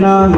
Thank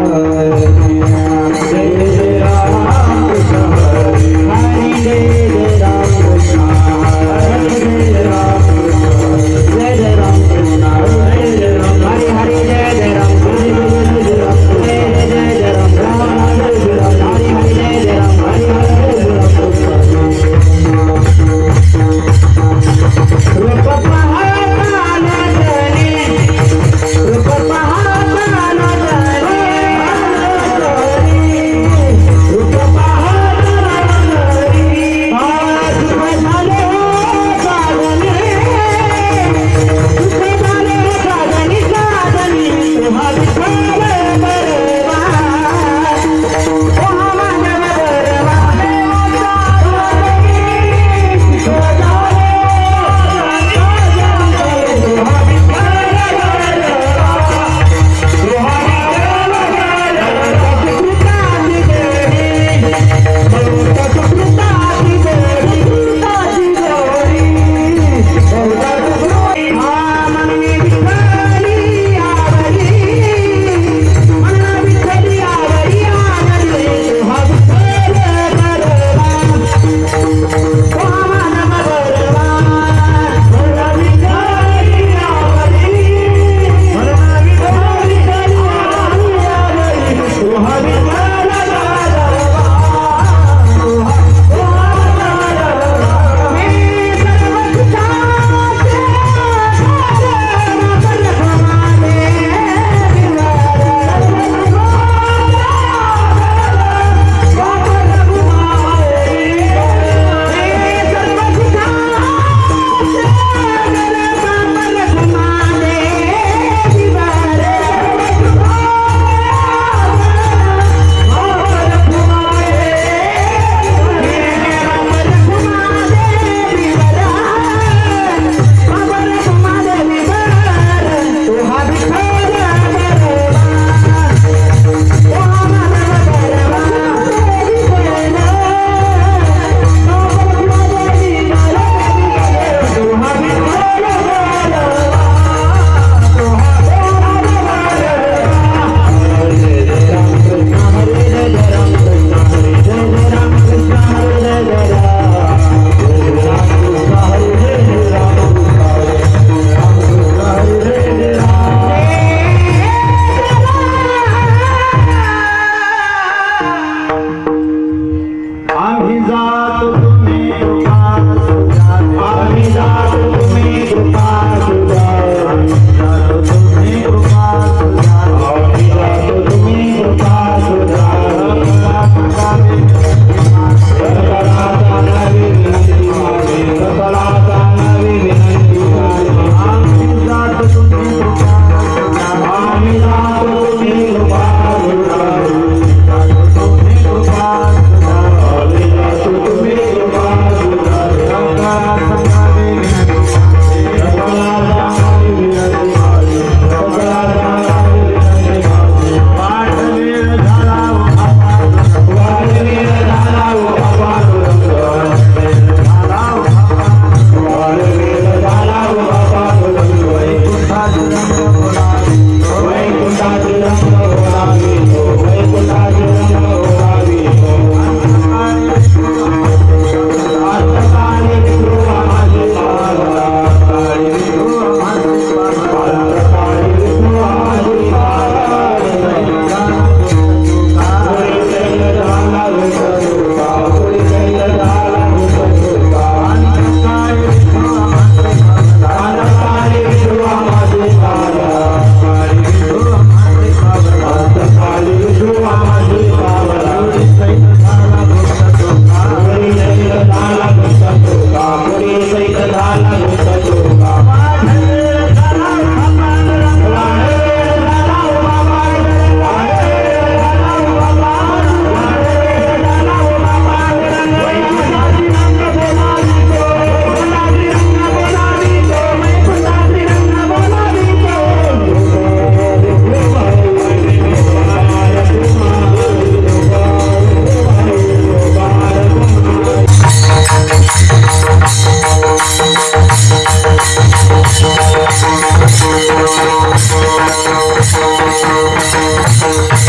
you.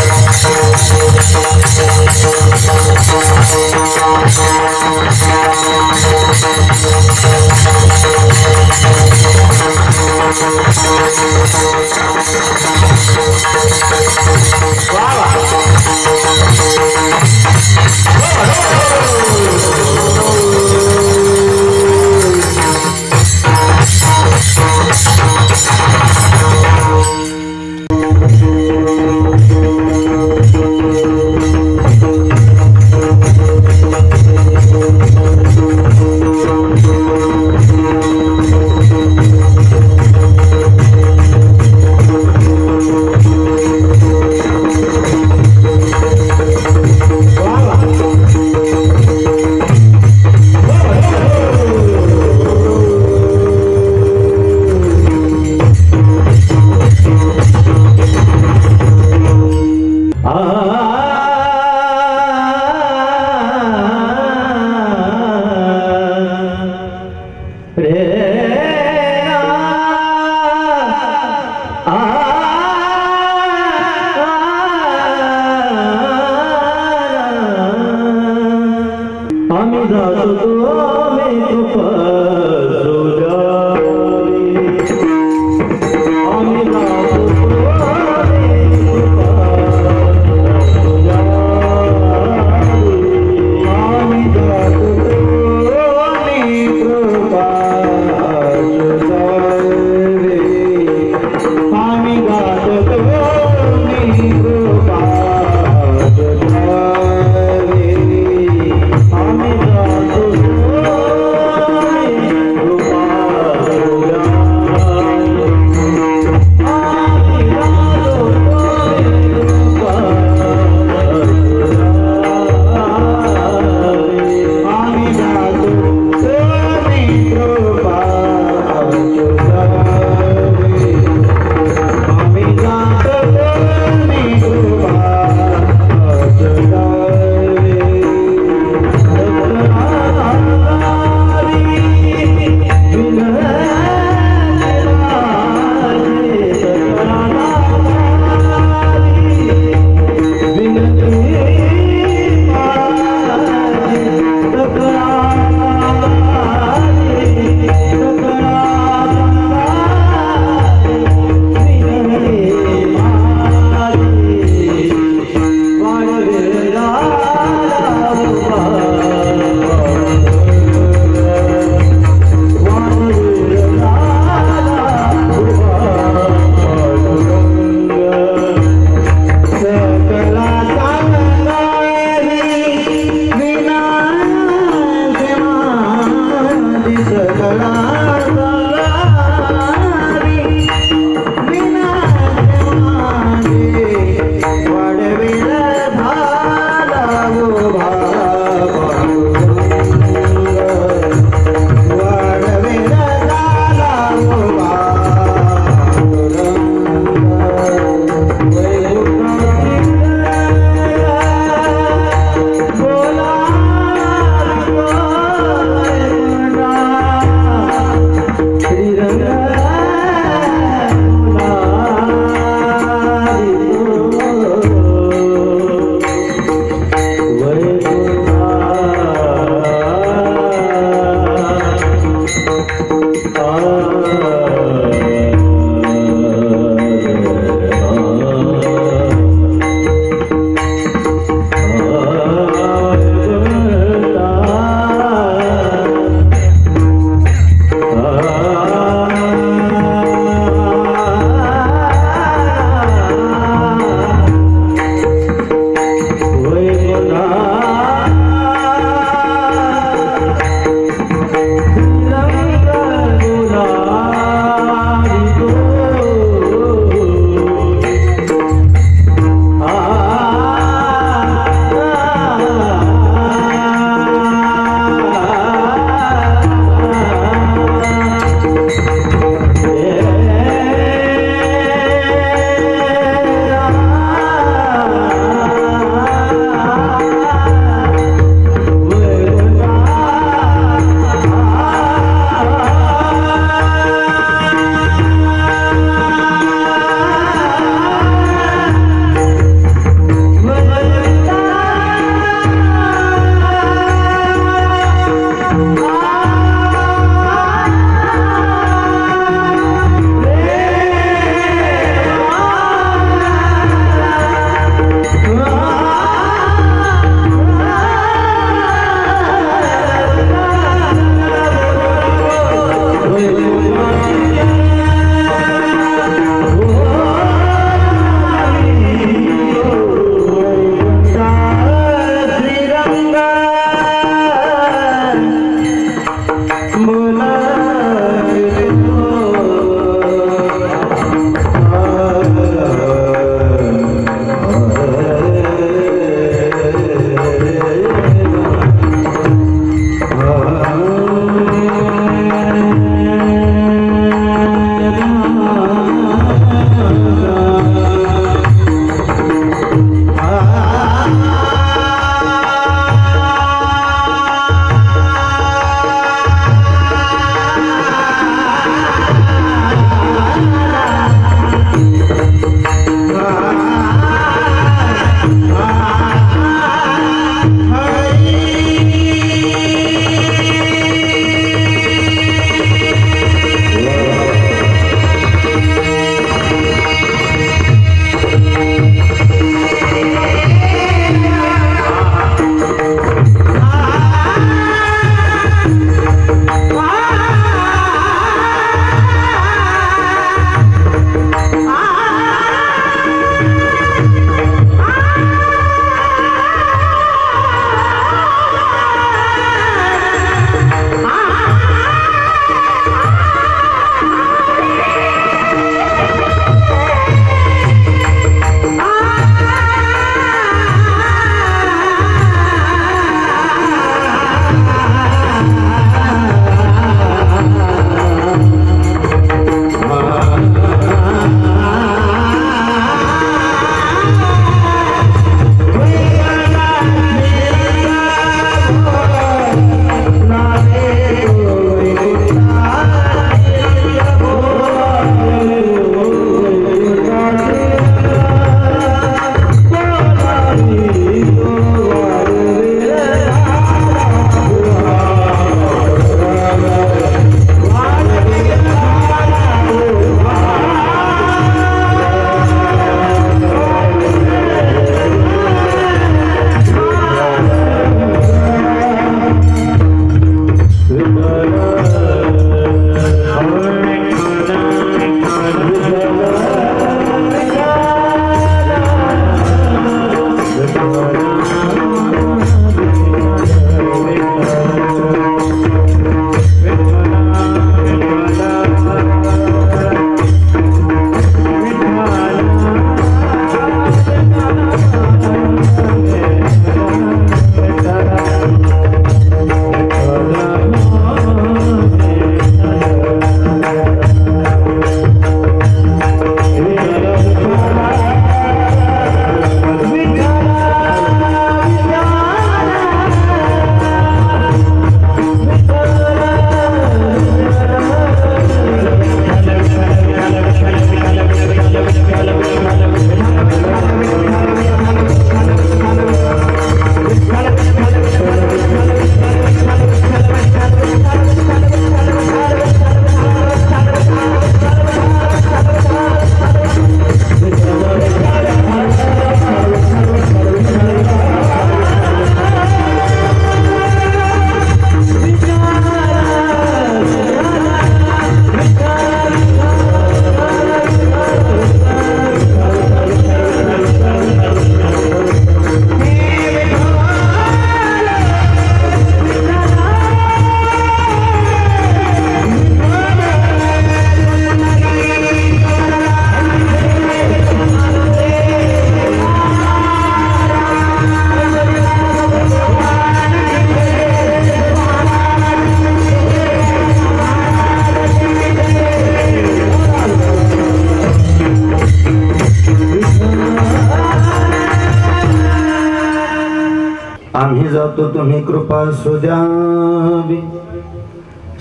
आम्ही जातो तुम्ही कृपा सुद्यावी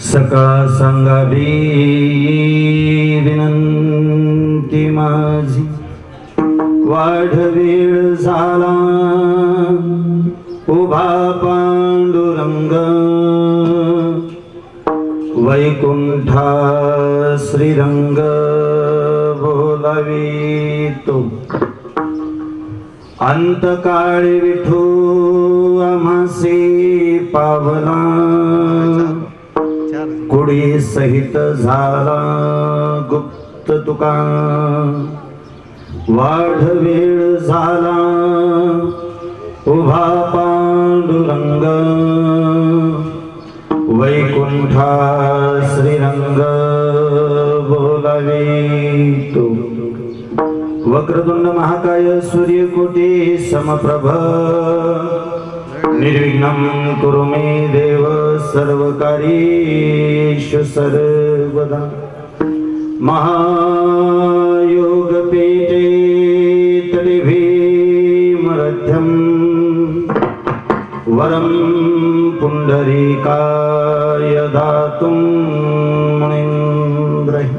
सकाळ सांगावी विनंती माझी वाढ वेळ झाला उभा पांडुरंग वैकुंठा श्रीरंग बोलावी तो अंतकाळी विठू आम्हासी पावला कुडी सहित झाला गुप्त तुका वाढ वेळ झाला उभा पांडुरंग वैकुंठा श्रीरंग बोलावे तो वक्रतुंड महाकाय सूर्यकोटी समप्रभ निर्विघ्नं कुरु मे देव सर्वकार्येषु सर्वदा महायोगपीठे तटे भीमरथ्यं वरं पुंडरीकाय दातुं मुनीन्द्रैः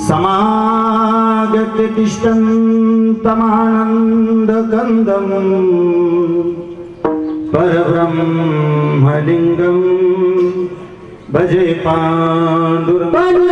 समागत्य तिष्ठन्तमानन्दकन्दम् परब्रह्मलिंगं भजे पांडुरंग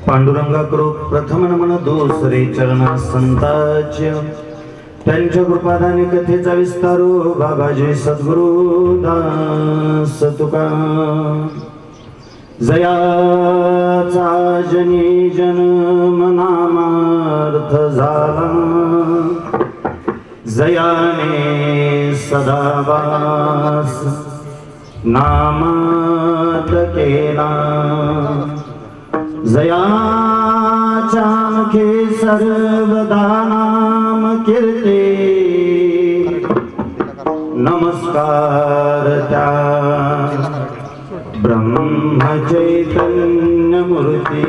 पांडुरंगा करो प्रथम नमन दुसरे चरणा संताच्य त्यांच्या कृपादाने कथेचा विस्तारो बाबाजी सद्गुरु दास तुका जयाचा जनी जन्म नामार्थ झाला जयाने सदावास नामात केला जयाच्या मुखे सर्वदा नाम कीर्ती नमस्कार त्या ब्रह्म चैतन्य मूर्ती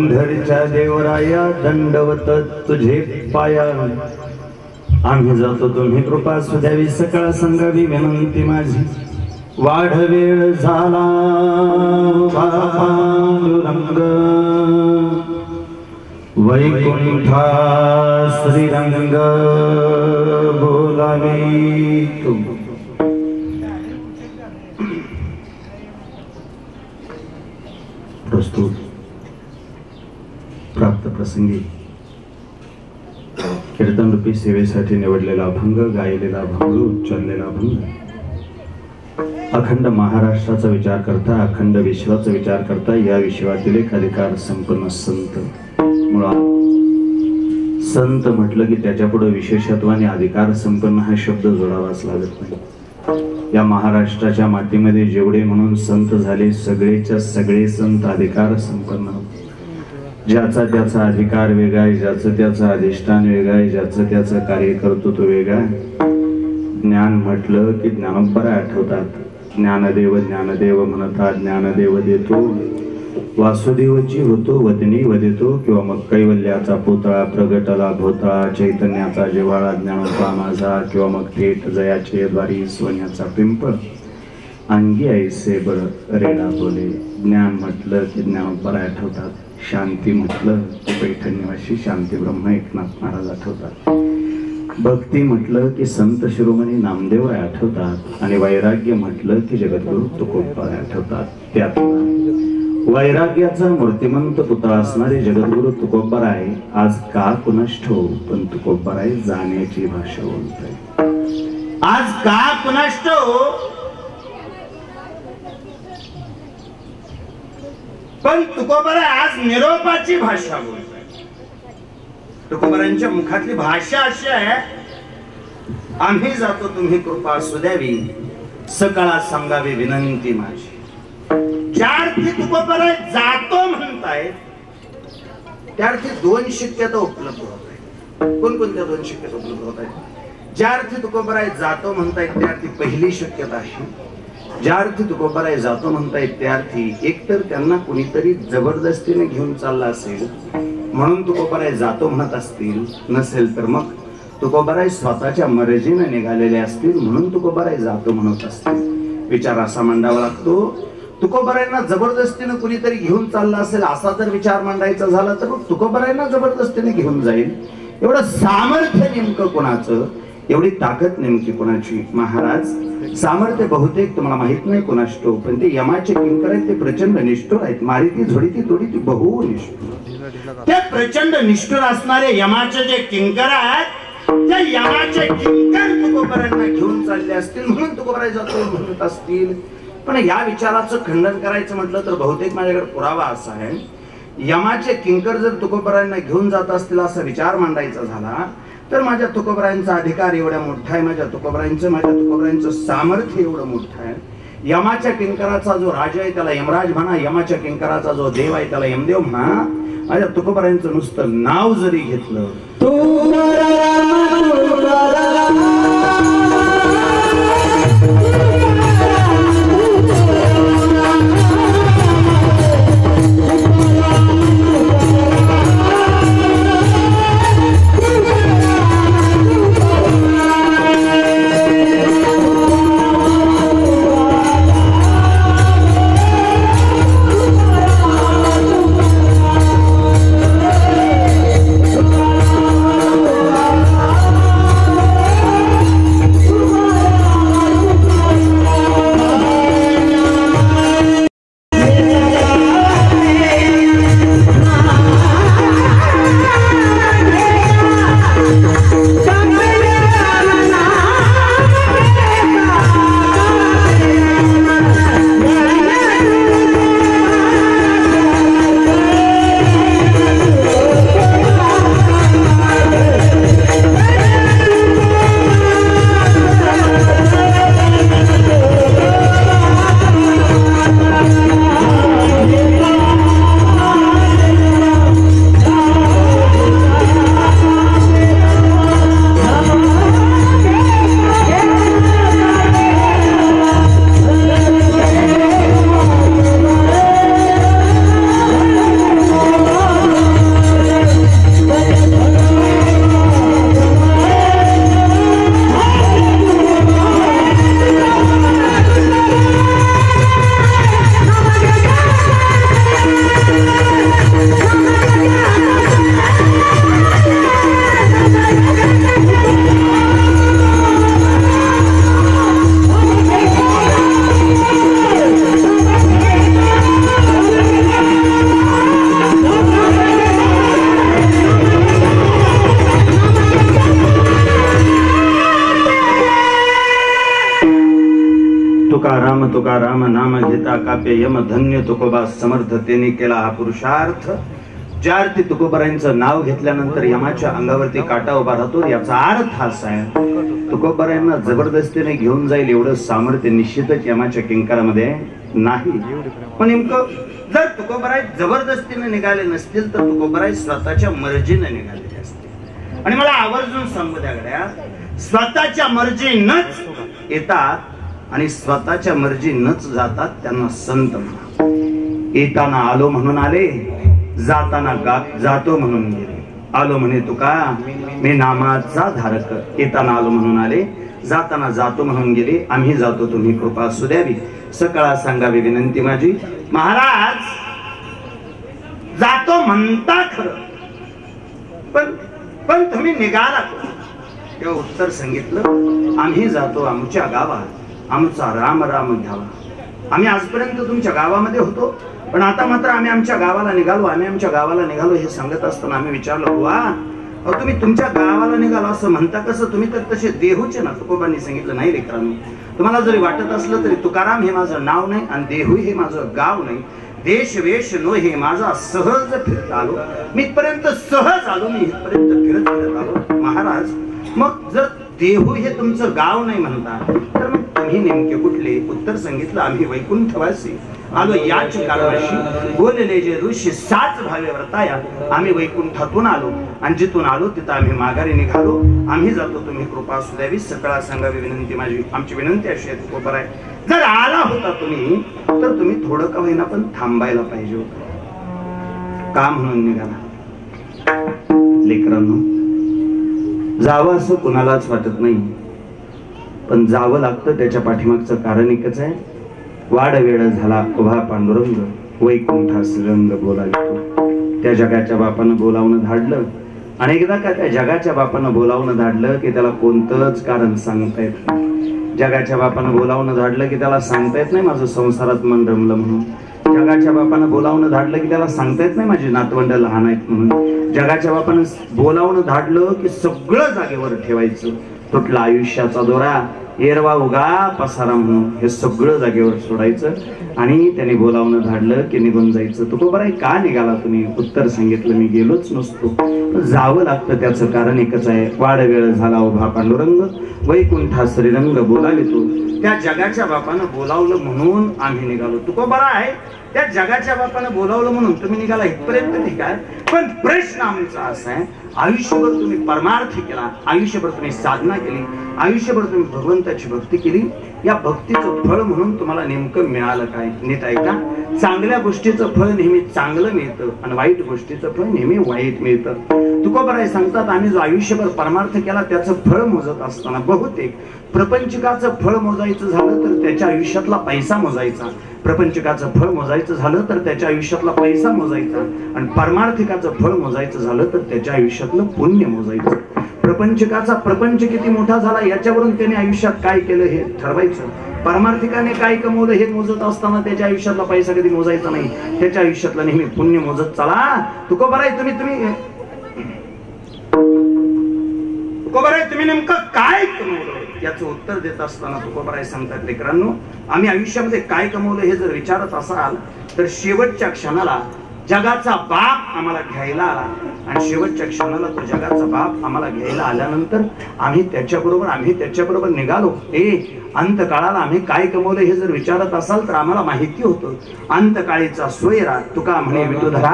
पुरंदरच्या देवराया दंडवत तुझे पाया आम्ही जातो तुम्ही कृपा सुद्यावी सकाळ संगावी विनंती माझी वाढ वेळ झाला पांडुरंग वैकुंठा श्रीरंग बोलावी तू प्रस्तुत प्राप्त प्रसंगी कीर्तन रूपी सेवेसाठी निवडलेला अभंग गायलेला अभंग उच्चारलेला अभंग अखंड महाराष्ट्राचा विचार करता अखंड विश्वाचा विचार करता या विश्वातील एक अधिकार संपन्न संत मुळात संत म्हटलं की त्याच्या पुढे विशेषत्वाने अधिकार संपन्न हा शब्द जोडावाच लागत नाही। या महाराष्ट्राच्या मातीमध्ये जेवढे म्हणून संत झाले सगळेच्या सगळे संत अधिकार संपन्न ज्याचा त्याचा अधिकार वेगळा आहे ज्याचं त्याचं अधिष्ठान वेगळं आहे ज्याचं त्याचं कार्य करतो तो वेगळा। ज्ञान म्हटलं की ज्ञानोबरा आठवतात ज्ञानदेव ज्ञानदेव म्हणतात ज्ञानदेव देतो वासुदेवची होतो वदनी वदेतो किंवा मग कैवल्याचा पुतळा प्रगटला भोतळा चैतन्याचा जिव्हाळा ज्ञानोबा माझा किंवा मग थेट जयाचे द्वारी सोन्याचा पिंपळ अंगी ऐसे बर रेडा बोले। ज्ञान म्हटलं की ज्ञानोबरा आठवतात शांती म्हटलं की पैठण निवासी शांती ब्रह्म एकनाथ महाराज आठवतात भक्ती म्हटलं की संत शिरोमणी नामदेव आठवतात आणि वैराग्य म्हटलं की जगद्गुरु तुकोबा आठवतात। त्यात वैराग्याचा मूर्तिमंत पुतळा असणारे जगद्गुरु तुकोबा आहे आज का कुणास ठाऊक पण तुकोबा आहे जाण्याची भाषा बोलतोय आज का कुणास ठाऊक पण तुकोबा आज निरोपाची भाषा बोलतोय। तुकोबारांच्या मुखातली भाषा अशी आहे आम्ही जातो तुम्ही कृपा सुद्यावी सकाळा सांगावी विनंती माझी। ज्या अर्थी तुकोबा जातो म्हणतायत त्या अर्थी दोन शक्यता उपलब्ध होत आहेत। कोणकोणत्या दोन शक्यता उपलब्ध होत आहेत? ज्या अर्थी तुकोबा जातो म्हणतायत त्या अर्थी पहिली शक्यता अशी ज्या अर्थी तुकोबा जातो म्हणतायत त्या अर्थी एकतर त्यांना कुणीतरी जबरदस्तीने घेऊन चालला असेल म्हणून तुकोबा जातो म्हणत असतील नसेल तर मग तुकोबा स्वतःच्या मर्जीने निघालेले असतील म्हणून तुकोबा जातो म्हणत असतील। विचार असा मांडावा लागतो तुकोबारांना जबरदस्तीने कुणीतरी घेऊन चालला असेल असा जर विचार मांडायचा झाला तर मग तुकोबारांना जबरदस्तीने घेऊन जाईल एवढं सामर्थ्य नेमकं कोणाचं एवढी ताकद नेमकी कोणाची? महाराज सामर्थ्य बहुतेक तुम्हाला माहित नाही कोणाष्टो पण ते यमाचे किंकर आहेत ते प्रचंड निष्ठुर आहेत मारिती झोडीती तोडीती बहु निष्ठुर ते प्रचंड निष्ठुर असणारे यमाचे जे किंकर आहेत त्या यमाचे किंकर तुकोबारांना घेऊन चालले असतील म्हणून तुकोबा जातो म्हणत असतील। पण या विचाराचं खंडन करायचं म्हटलं तर बहुतेक माझ्याकडे पुरावा असा आहे यमाचे किंकर जर तुकोबारांना घेऊन जात असतील असा विचार मांडायचा झाला तर माझ्या तुकोबारांचा अधिकार एवढा मोठा आहे माझ्या तुकोबारांचं सामर्थ्य एवढं मोठं आहे। यमाच्या किंकराचा जो राजा आहे त्याला यमराज म्हणा यमाच्या किंकराचा जो देव आहे त्याला यमदेव म्हणा माझ्या तुकोबारांचं नुसतं नाव जरी घेतलं तुकाराम नाम घेता कापे यम धन्य तुकोबा समर्थ तेने केला हा पुरुषार्थ. ज्या अर्थी तुकोबारांचं नाव घेतल्यानंतर यमाच्या अंगावरती काटा उभा राहतो याचा अर्थ असा आहे तुकोबारांना जबरदस्तीने घेऊन जाईल एवढं सामर्थ्य निश्चितच यमाच्या किंकारामध्ये नाही. पण नेमकं जर तुकोबाराय जबरदस्तीने निघाले नसतील तर तुकोबाराय स्वतःच्या मर्जीने निघालेले असतील. आणि मला आवर्जून सांगू द्या गड्या, स्वतःच्या मर्जीनच येतात आणि स्वतःच्या मर्जीनच जातात त्यांना संत म्हणा. येताना आलो म्हणून आले, जाताना जातो म्हणून गेले. आलो म्हणे तुका मी नामाचा धारक, येताना आलो म्हणून आले, जाताना जातो म्हणून गेले. आम्ही जातो तुम्ही कृपा असू द्यावी, सकळा सांगावी विनंती माझी. महाराज जातो म्हणता खरं, पण तुम्ही निघाला. तेव्हा उत्तर सांगितलं, आम्ही जातो आमच्या गावात, आमचा राम राम घ्यावा. आम्ही आजपर्यंत तुमच्या गावामध्ये होतो, पण आता मात्र आम्ही आमच्या गावाला निघालो. आम्ही आमच्या गावाला निघालो हे सांगत असताना आम्ही विचारलो, वा तुम्ही तुमच्या गावाला निघाला असं म्हणता कसं? तुम्ही तर तसे देहूचे ना. तुकोबांनी सांगितलं, नाही लेकरांनो, तुम्हाला जरी वाटत असलं तरी तुकाराम हे माझं नाव नाही आणि देहू हे माझं गाव नाही. देश वेश नो हे माझा सहज फिरत आलो. मी इथपर्यंत सहज आलो, मी इथपर्यंत फिरत आलो. महाराज मग जर देहू हे तुमचं गाव नाही म्हणता तर मग तुम्ही नेमके कुठले? उत्तर सांगितलं, आम्ही वैकुंठवासी आलो याच कारणाशी. बोलले जे ऋषी साच भावे वर्ताया. आम्ही वैकुंठातून आलो आणि जिथून आलो तिथं आम्ही माघारी निघालो. आम्ही जातो तुम्ही कृपा असू द्यावी, सकळा सांगावी विनंती माझी. आमची विनंती अशी आहे तुकोबाराय, जर आला होता तुम्ही तर तुम्ही थोडं का होईना पण थांबायला पाहिजे होतं. का म्हणून निघाला? लेकरांनो, जावं असं कुणालाच वाटत नाही, पण जावं लागतं. त्याच्या पाठीमागचं कारण एकच आहे, वाड वेळ झाला उभा पांडुरंग, वैकुंठास रंग बोलावितो. त्या जगाच्या बापानं बोलावून धाडलं. अनेकदा का त्या जगाच्या बापानं बोलावून धाडलं की त्याला कोणतंच कारण सांगता येत नाही. जगाच्या बापानं बोलावून धाडलं की त्याला सांगता येत नाही माझं संसारात मन रमलं म्हणून. जगाच्या बापानं बोलावून धाडलं की त्याला सांगता येत नाही माझी नातवंड लहान आहेत म्हणून. जगाच्या बापानं बोलावून धाडलं की सगळं जागेवर ठेवायचं. तुटला आयुष्याचा दोरा, एरवा उगा पसारा म्हणून हे सगळं जागेवर सोडायचं आणि त्याने बोलावून धाडलं की निघून जायचं. तुकोबाराय का निघाला तुम्ही? उत्तर सांगितलं, मी गेलोच नसतो, जावं लागतं. त्याचं कारण एकच आहे, वाड वेळ झाला उभा पांडुरंग, वैकुंठा श्रीरंग बोलावितो. त्या जगाच्या बापानं बोलावलं म्हणून आम्ही निघालो. तुकोबाराय त्या जगाच्या बापानं बोलावलं म्हणून तुम्ही निघाला इथपर्यंत ठीक आहे, पण प्रश्न आमचा असा आहे, आयुष्यभर तुम्ही परमार्थ केला, आयुष्यभर तुम्ही साधना केली, आयुष्यभर तुम्ही भगवंताची भक्ती केली, या भक्तीचं फळ म्हणून तुम्हाला नेमकं मिळालं काय? नीट ऐका, चांगल्या गोष्टीचं फळ नेहमी चांगलं मिळतं आणि वाईट गोष्टीचं फळ नेहमी वाईट मिळतं. तुकोबाराय सांगतात, आम्ही जो आयुष्यभर परमार्थ केला त्याचं फळ मोजत असताना बहुतेक प्रपंचकाचं फळ मोजायचं झालं तर त्याच्या आयुष्यातला पैसा मोजायचा, प्रपंचकाचं फळ मोजायचं झालं तर त्याच्या आयुष्यातला पैसा मोजायचा आणि परमार्थिकाचं फळ मोजायचं झालं तर त्याच्या आयुष्यातलं पुण्य मोजायचं. प्रपंचकाचा प्रपंच किती मोठा झाला याच्यावरून त्याने आयुष्यात काय केलं हे ठरवायचं. परमार्थिकाने काय कमवलं हे मोजत असताना त्याच्या आयुष्यातला पैसा कधी मोजायचा नाही, त्याच्या आयुष्यातला नेहमी पुण्य मोजत चला. तुकोबाराय तुम्ही नेमकं काय कमवलं याचं उत्तर देत असताना तुकोबाराय सांगतात, लेकरांनो, आम्ही आयुष्यामध्ये काय कमवलं हे जर विचारत असाल तर शेवटच्या क्षणाला जगाचा बाप आम्हाला घ्यायला आला आणि शेवटच्या क्षणाला तो जगाचा बाप आम्हाला घ्यायला आल्यानंतर आम्ही त्याच्याबरोबर निघालो. अंतकाळाला आम्ही काय कमवलं हे जर विचारत असाल तर आम्हाला माहिती होतं, अंतकाळीचा सोयरा तुका म्हणे विठुधरा,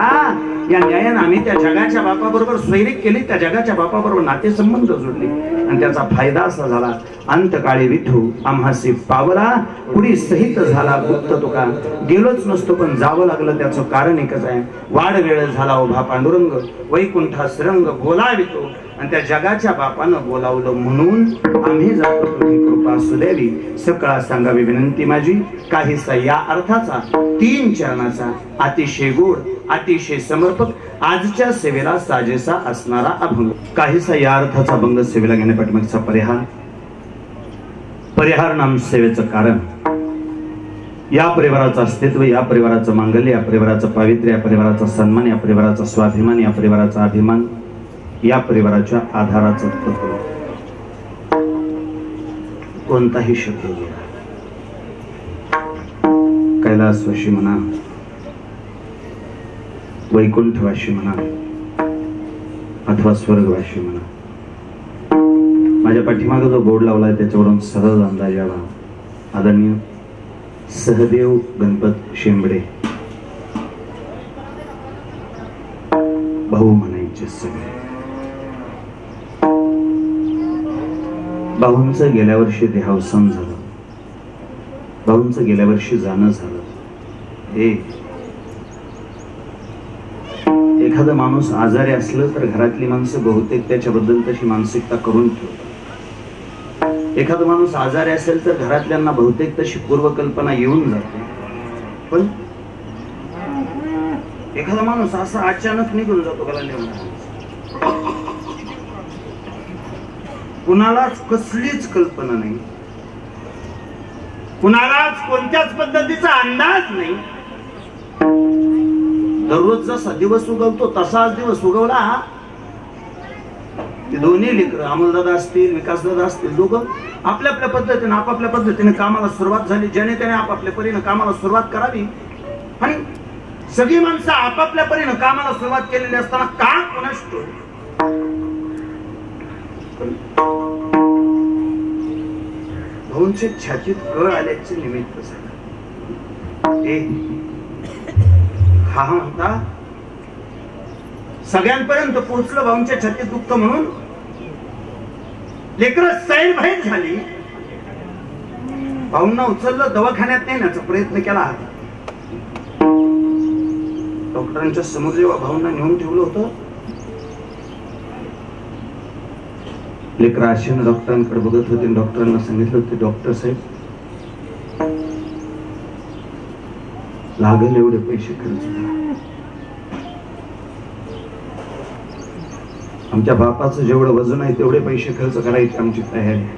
या न्यायानं आम्ही त्या जगाच्या बापाबरोबर सोयरी केली, त्या जगाच्या बापाबरोबर नातेसंबंध जोडले आणि त्याचा फायदा असा झाला, अंतकाळी विठू आम्हासी पावला, पुढी सहित झाला गुप्त तुका. गेलोच नसतो पण जावं लागलं. त्याचं कारण एकच आहे, वाड वेळ झाला उभा पांडुरंग, वैकुंठा श्रंग बोलावितो. आणि त्या जगाच्या बापानं बोलावलं म्हणून आम्ही जातो तुम्ही कृपा असू द्यावी, सकळा सांगावी विनंती माझी. काहीसा या अर्थाचा 3 चरणाचा अतिशय गोड, अतिशय समर्पक, आजच्या सेवेला साजेसा असणारा अभंग. काहीसा या अर्थाचा अभंग सेवेला घेण्यापाठीमागचा परिहार नाम सेवेचं कारण, या परिवाराचं अस्तित्व, या परिवाराचं मांगल्य, या परिवाराचं पावित्र्य, या परिवाराचा सन्मान, या परिवाराचा स्वाभिमान, या परिवाराचा अभिमान, या परिवाराच्या आधाराचं तत्व. कोणताही शब्द कैलासवाशी म्हणा, वैकुंठवाशी म्हणा अथवा स्वर्गवाशी म्हणा, माझ्या पाठीमागे जो बोर्ड लावलाय त्याच्यावरून सहज अंदाज यावा. आदरणीय सहदेव गणपत शेंबडे भाऊ म्हणायचे सगळे. भाऊंचं गेल्या वर्षी देहावसान झालं, भाऊंचं गेल्या वर्षी जाणं झालं. हे एखादा माणूस आजारी असलं तर घरातली माणसं बहुतेक त्याच्याबद्दल तशी मानसिकता करून ठेवतात. एखादा माणूस आजारी असेल तर घरातल्यांना बहुतेक तशी पूर्वकल्पना येऊन जाते. पण एखादा माणूस असा अचानक निघून जातो कुणालाच कसलीच कल्पना नाही, कुणालाच कोणत्याच पद्धतीचा अंदाज नाही. दररोज जसा दिवस उगवतो तसाच दिवस उगवला. ते दोन्ही लेकर अमोलदादा असतील, विकासदादा असतील, दोघं आपल्या आपल्या पद्धतीने आपापल्या पद्धतीने कामाला सुरुवात झाली. ज्याने त्याने आपापल्या परीने कामाला सुरुवात करावी. आणि सगळी माणसं आपापल्या परीने कामाला सुरुवात केलेली असताना का कोणाष्टो भाऊंच्या छातीत कळ आल्याचे निमित्त झालं. हा म्हणता सगळ्यांपर्यंत पोहोचलं भाऊंच्या छातीत दुःख म्हणून. लेकरं सैरभैर झाली. भाऊंना उचललं, दवाखान्यात नेण्याचा प्रयत्न केला. डॉक्टरांच्या समोर जेव्हा भाऊंना नेऊन ठेवलं होतं, लेकर आशेनं डॉक्टरांकडे बघत होते. डॉक्टरांना सांगितलं होते, डॉक्टर साहेब लागेल एवढे पैसे खर्च करा. आमच्या बापाचं जेवढं वजन आहे तेवढे पैसे खर्च करायची आमची तयारी आहे.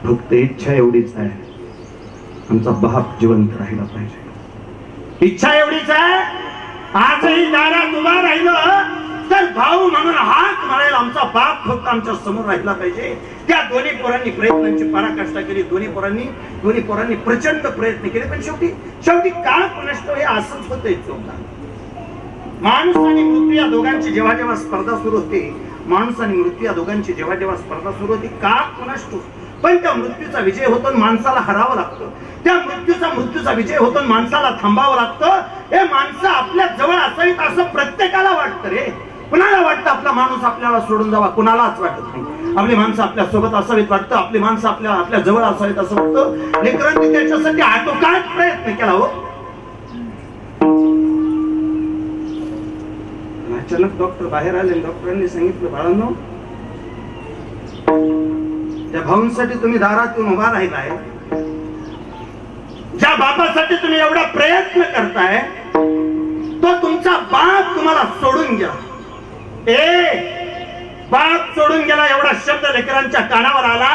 फक्त इच्छा एवढीच आहे, आमचा बाप जिवंत राहिला पाहिजे. इच्छा एवढीच आहे. आजही दारात उभा राहिलं तर भाऊ म्हणून हात मारेल आमचा बाप फक्त आमच्या समोर राहिला पाहिजे. त्या दोन्ही पोरांनी प्रयत्नांची पराकाष्ठा केली. दोन्ही पोरांनी प्रचंड प्रयत्न केले. पण शेवटी काय कोणाष्ट हे असंच होतंय. माणूस आणि मृत्यू या दोघांची जेव्हा जेव्हा स्पर्धा सुरू होते, माणूस आणि मृत्यू या दोघांची जेव्हा जेव्हा स्पर्धा सुरू होती, का कोणाष्ट. पण त्या मृत्यूचा विजय होतो, माणसाला हरावं लागतं. त्या मृत्यूचा विजय होतो, माणसाला थांबावं लागतं. हे माणसं आपल्या जवळ असावीत असं प्रत्येकाला वाटतं रे. कुणाला वाटतं आपला माणूस आपल्याला सोडून जावा? कुणालाच वाटत नाही. आपली माणसं आपल्या सोबत असावीत वाटतं, आपली माणसं आपल्या जवळ असावीत असं वाटतं. लेकरांनी त्याच्यासाठी आटोकाट प्रयत्न केला हो. अचानक डॉक्टर बाहेर आले. डॉक्टरांनी सांगितलं, बाळांनो, त्या भाऊंसाठी तुम्ही दारात येऊन उभा राहिलाय, ज्या बापासाठी तुम्ही एवढा प्रयत्न करताय, तो तुमचा बाप तुम्हाला सोडून गेला. बाप सोडून गेला एवढा शब्द लेकरांच्या कानावर आला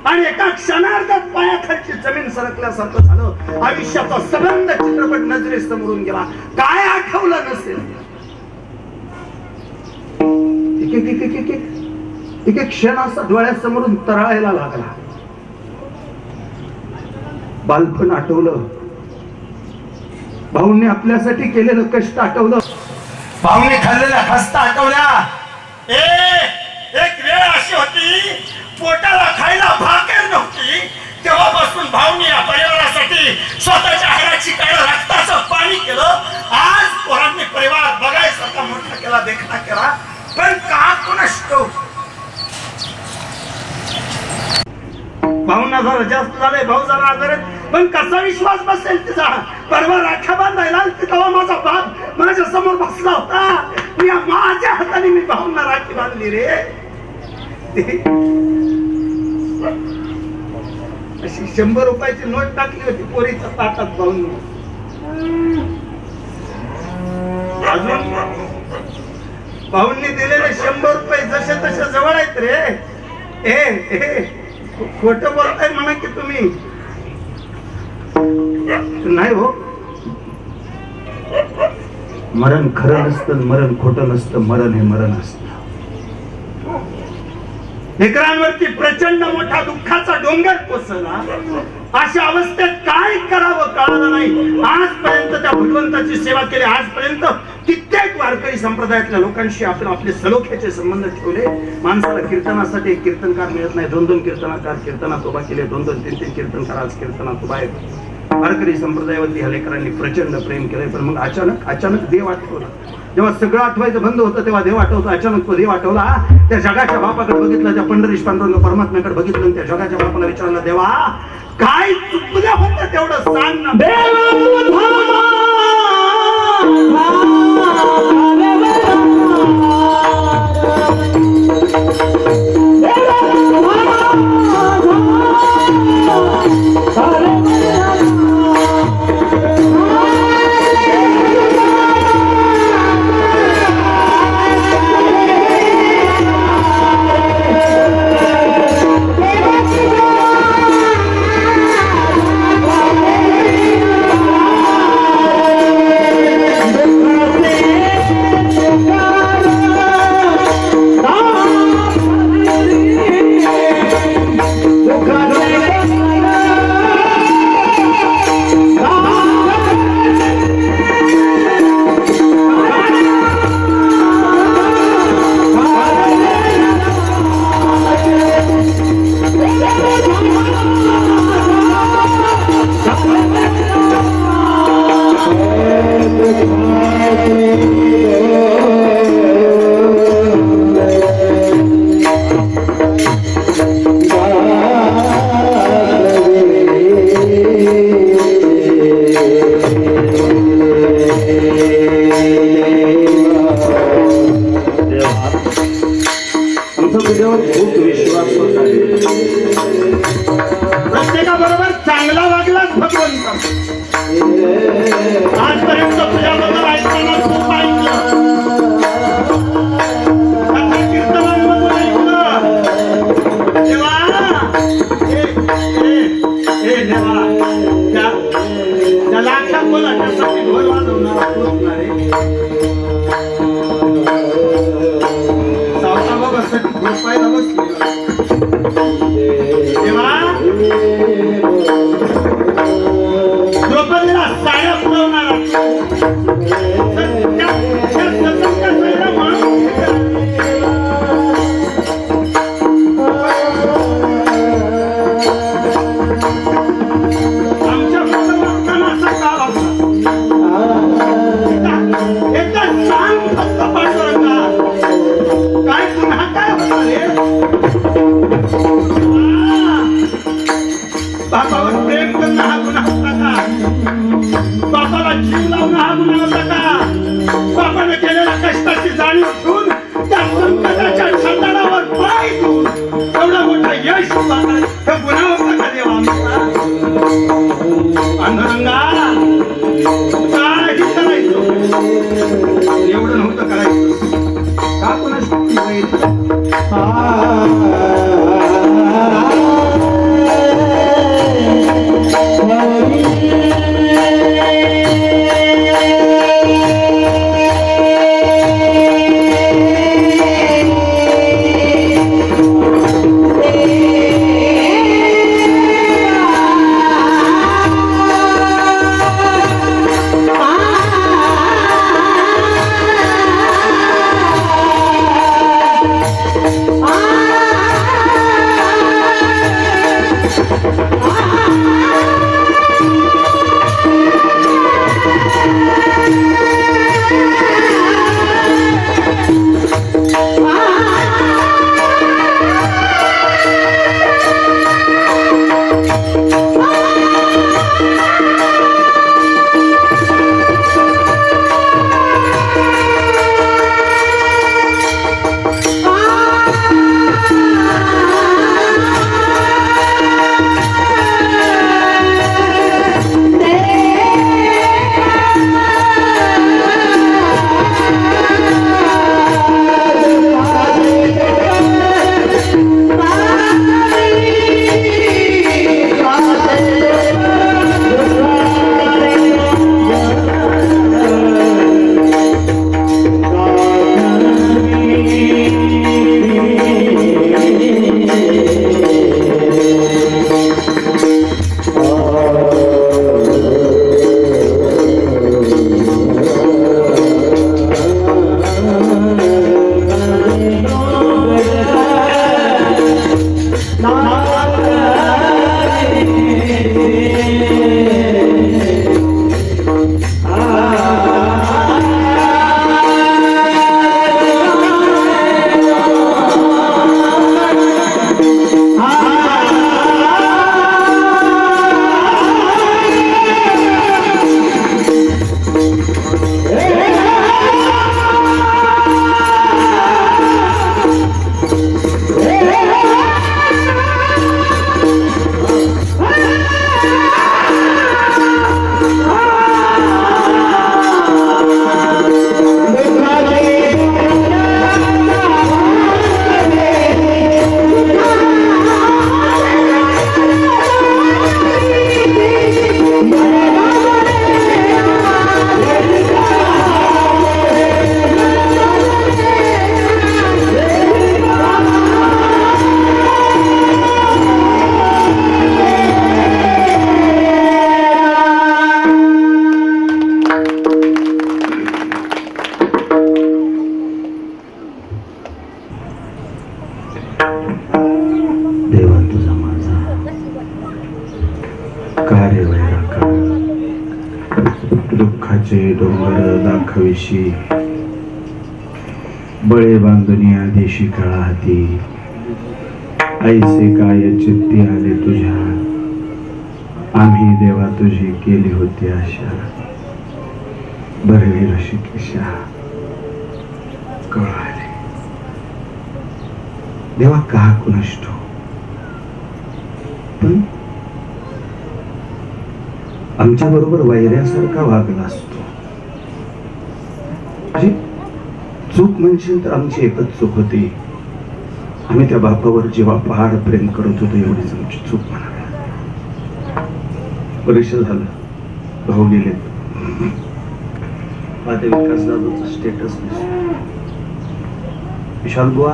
आणि एका क्षणार्धात पायाखालची जमीन सरकल्यासारखं झालं. आयुष्याचा सबंध चित्रपट नजरेसमोरून गेला. काय आठवलं नसेल. एक क्षण असा डोळ्यासमोरून तराळायला लागला. बालपण आठवलं, भाऊंनी आपल्यासाठी केलेलं कष्ट आठवलं, भाऊंनी खाल्लेल्या खस्ता आठवल्या. एक वेळ अशी होती, पोटाला खायला भाकर नव्हती, तेव्हापासून भाऊंनी या परिवारासाठी स्वतःच्या हाडाची काढ रक्ताचं पाणी केलं. आज पोरांनी परिवार बघायसारखा मोठा केला, देखणा केला. पण का कोणाष्ट. भाऊंना जरा जास्त झालंय, भाऊ जरा आजारात, पण कसा विश्वास बसेल तिचा. परवा राख्या बांधायला तेव्हा माझा बाप माझ्या समोर बसला होता. माझ्या हाताने मी भाऊंना राखी बांधली रे. अशी 100 रुपयाची नोट टाकली होती पोरीच्या ताटात भाऊंनी. अजून भाऊंनी दिलेले 100 रुपये जसे तसे जवळ आहेत रे. खोटं बोलताय म्हणा की तुम्ही. नाही हो, मरण खरं नसतं, मरण खोटं नसतं, मरण हे मरण असतं. लेकरांवरती प्रचंड मोठा दुःखाचा डोंगर कोसळला. अशा अवस्थेत काय करावं का आला नाही. आजपर्यंत त्या भगवंताची सेवा केली. आजपर्यंत कित्येक वारकरी संप्रदायातल्या लोकांशी आपण आपले सलोख्याचे संबंध ठेवले. माणसाला कीर्तनासाठी एक कीर्तनकार मिळत नाही. 2-2 कीर्तनकार कीर्तनात उभा केले. 2-2, 3-3 कीर्तनकार आज कीर्तनात उभा आहेत. वारकरी संप्रदायावरती हलेकरांनी प्रचंड प्रेम केलंय. पण मग अचानक देव आठवला. जेव्हा सगळं आठवायचं बंद होतं तेव्हा देव आठवतो. अचानक तो देव आठवला. त्या जगाच्या बापाकडे बघितलं, त्या पंढरीश पांडुरंग परमात्म्याकडे बघितलं. त्या जगाच्या बापाला विचारलं, देवा काय चुकलं होतं तेवढं सांग ना. प्रत्येकाबरोबर चांगला वागलाच भगवंत. आजपर्यंत तुझ्याबद्दल ऐकताना खूप ऐकलं, कीर्तनांमधून ऐकलं. देवा देवा त्या लाखात बोला त्यासाठी ढोल वाजवणारा सावता बाबासाठी पायला बसलेला देवा. द्रौपदीला साड्या पुरवणारा आमच्या असा काळ एकदा सांग फक्त पांडुरंगा काय पुन्हा काय होणार रे. बापावर प्रेम करणं हा गुन्हा होता का? बापाला जीव लावणं हा गुन्हा होता का? बापाने केलेल्या कष्टाची जाणीव ठेवून त्या संकटाच्या छताडावर पाय ठेवून एवढं मोठं यश हे गुन्हा होता का देवा आमचा? पांडुरंगा काही करायचं एवढं नव्हतं करायचं का? कोणाशी उंचे डोंगर दाखविशी बळे बांधुनिया देशी काळा हाती ऐसे काय चित्ती आले तुझ्या आम्ही देवा तुझी केली होती आशा बरवी ऋषिकेशा कळाले देवा का कुणष्ट पण आमच्या बरोबर वैऱ्यासारखा वागला असतो चूक म्हणशील तर आमची एकच चूक होती आम्ही त्या बापावर जेव्हा पहाड प्रेम करत होतो एवढीच आमची चूक म्हणावी परीक्षा झालं भाऊ गेले विकास दादाचं स्टेटस विशाल बुवा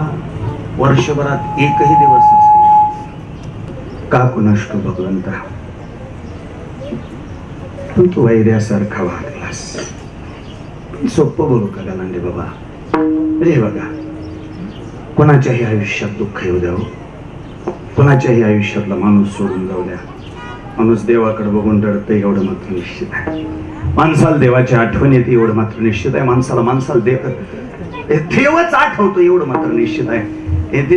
वर्षभरात एकही दिवस नसेल का कुणाष्ट भगवंता पण तू वैऱ्यासारखा वागलास सोपं बोलू का गालांडे बाबा रे बघा कोणाच्याही आयुष्यात दुःख येऊ द्यावं कोणाच्याही आयुष्यातला माणूस सोडून जाऊ द्या माणूस देवाकडे बघून रडतं एवढं मात्र निश्चित आहे माणसाला देवाची आठवण येते एवढं मात्र निश्चित आहे माणसाला देवच आठवतो एवढं मात्र निश्चित आहे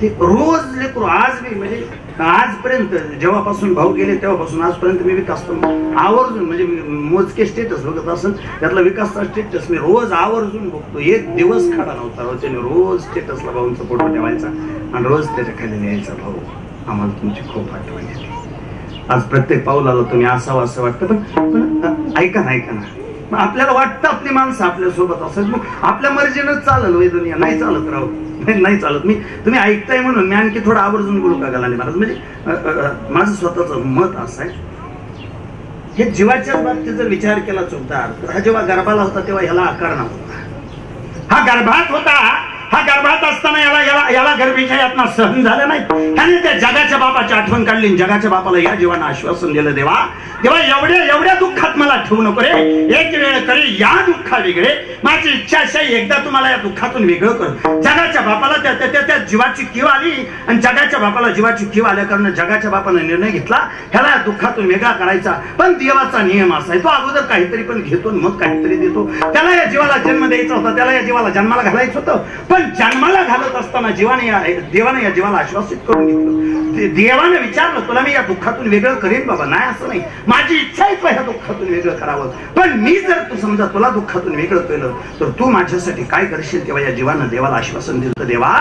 ते रोज लेकरू आज मी म्हणजे आजपर्यंत जेव्हापासून भाऊ गेले तेव्हापासून आजपर्यंत मी विकास आवर्जून म्हणजे मोजके स्टेटस बघत असेल त्यातला विकासचा स्टेटस मी रोज आवर्जून बघतो एक दिवस खाडा नव्हता रोज त्याने रोज स्टेटसला भाऊंचा फोटो ठेवायचा आणि रोज त्याच्या खाली लिहायचा भाऊ आम्हाला तुमची खूप आठवण येते आज प्रत्येक पाऊलाला तुम्ही असावं असं वाटतं पण ऐका ना आपल्याला वाटतं आपली माणसं आपल्या सोबत असेल मग आपल्या मर्जीनं चालल वै दुनिया नाही चालत राहू नाही चालत तुम्ही ऐकताय म्हणून मी आणखी थोडं आवर्जून बोलू का गालांडे महाराज म्हणजे माझं स्वतःच मत असं आहे हे जीवाच्याच बाबतीत जर विचार केला चुकदार तर हा जेव्हा गर्भाला होता तेव्हा ह्याला आकार नव्हता हा गर्भात होता हा गर्भात असताना याला गर्भीच्या यातना सहन झालं नाही त्याने त्या जगाच्या बापाची आठवण काढली जगाच्या बापाला या जीवानं आश्वासन दिलं देवा एवढ्या दुःखात मला ठेवू नको रे एक वेळ करे या दुःखा वेगळे माझी इच्छा अशी एकदा तुम्हाला या दुःखातून वेगळं कर जगाच्या बापाला त्या जीवाची कीव आली आणि जगाच्या बापाला जीवाची कीव आल्या कारण जगाच्या बापाने निर्णय घेतला ह्याला या दुःखातून वेगळा करायचा पण देवाचा नियम असा आहे तो अगोदर काहीतरी पण घेतो मग काहीतरी देतो त्याला या जीवाला जन्म द्यायचा होता त्याला या जीवाला जन्माला घालायचं होतं पण जन्माला घालत असताना देवाने या जीवाला आश्वासित करून घेतलं देवाने विचारलं तुला मी या दुःखातून वेगळं करेन बाबा नाही असं नाही माझी इच्छा आहे ह्या दुःखातून वेगळं करावं पण मी जर तू समजा तुला दुःखातून वेगळं केलं तर तू माझ्यासाठी काय करशील तेव्हा या जीवानं देवाला आश्वासन दिलं देवा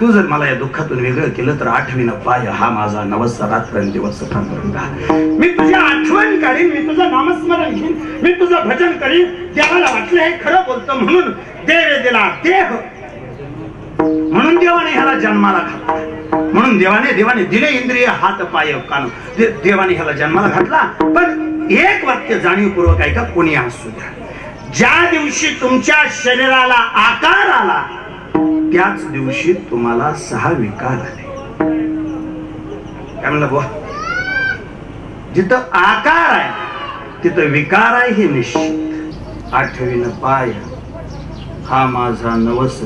तू जर मला या दुःखातून वेगळं केलं तर आठवीनं पाय हा माझा नवस रात्रंदिवस मी तुझी आठवण काढीन मी तुझं नामस्मरण घेईन मी तुझं भजन करीन देवाला वाटलं हे खरं बोलतं म्हणून देव दिला देह म्हणून देवाने ह्याला जन्माला घातला म्हणून देवाने दिले इंद्रिय हात पाय कान देवाने ह्याला जन्माला घातला पण एक वाक्य जाणीवपूर्वक ऐका कोणी असू द्या ज्या दिवशी तुमच्या शरीराला आकार आला त्याच दिवशी तुम्हाला 6 विकार आले काय म्हणलं बुवा जिथं आकार आहे तिथं विकार आहे हे निश्चित आठवीनं पाय हा माझा नवस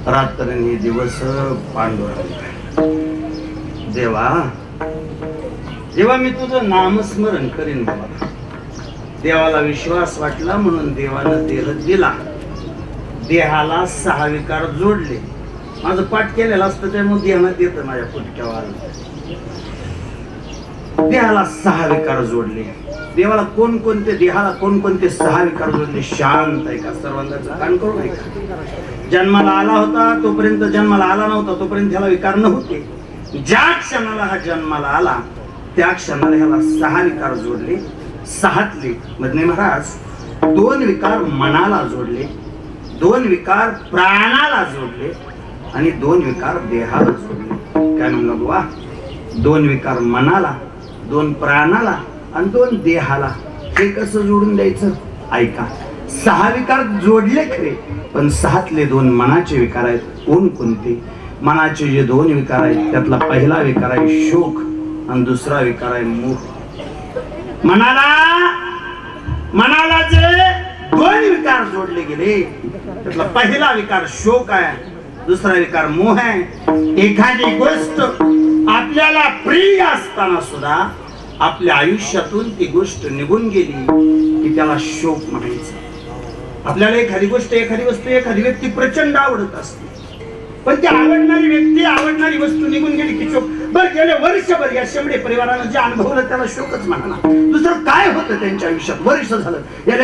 रात्रनी दिवस पांडुरंग देवा जेव्हा मी तुझं नामस्मरण करीन बाबा देवाला विश्वास वाटला म्हणून देवानं देह दिला देहाला 6 विकार जोडले माझं पाठ केलेलं असतं त्यामुळे देहानं देत माझ्या फुटक्यावर देहाला 6 विकार जोडले देवाला देहाला कोणकोणते 6 विकार जोडले शांत आहे का सर्वांचं कान करून ऐका जन्माला आला होता तोपर्यंत जन्माला आला नव्हता तोपर्यंत ह्याला विकार नव्हते ज्या क्षणाला हा जन्माला आला त्या क्षणाला ह्याला 6 विकार जोडले 6तले मधने महाराज 2 विकार मनाला जोडले 2 विकार प्राणाला जोडले आणि 2 विकार देहाला जोडले काय म्हणलं बुवा 2 विकार मनाला 2 प्राणाला आणि 2 देहाला हे कसं जोडून द्यायचं ऐका 6 विकार जोडले खरे पण 6तले 2 मनाचे विकार आहेत कोणते मनाचे जे 2 विकार आहेत त्यातला पहिला विकार आहे शोक आणि दुसरा विकार आहे मोह मनाला जे 2 विकार जोडले गेले त्यातला पहिला विकार शोक आहे दुसरा विकार मोह आहे एखादी गोष्ट आपल्याला प्रिय असताना सुद्धा आपल्या आयुष्यातून ती गोष्ट निघून गेली की त्याला शोक म्हणायचं. आपल्याला एखादी गोष्ट, एखादी वस्तू, एखादी व्यक्ती प्रचंड आवडत असते, पण ती आवडणारी व्यक्ती, आवडणारी वस्तू निघून गेली की शोक. बरं, गेले वर्षभर या शेंबडे परिवारानं जे अनुभवलं त्याला शोकच म्हणा. दुसरं काय होतं त्यांच्या आयुष्यात? वर्ष झालं या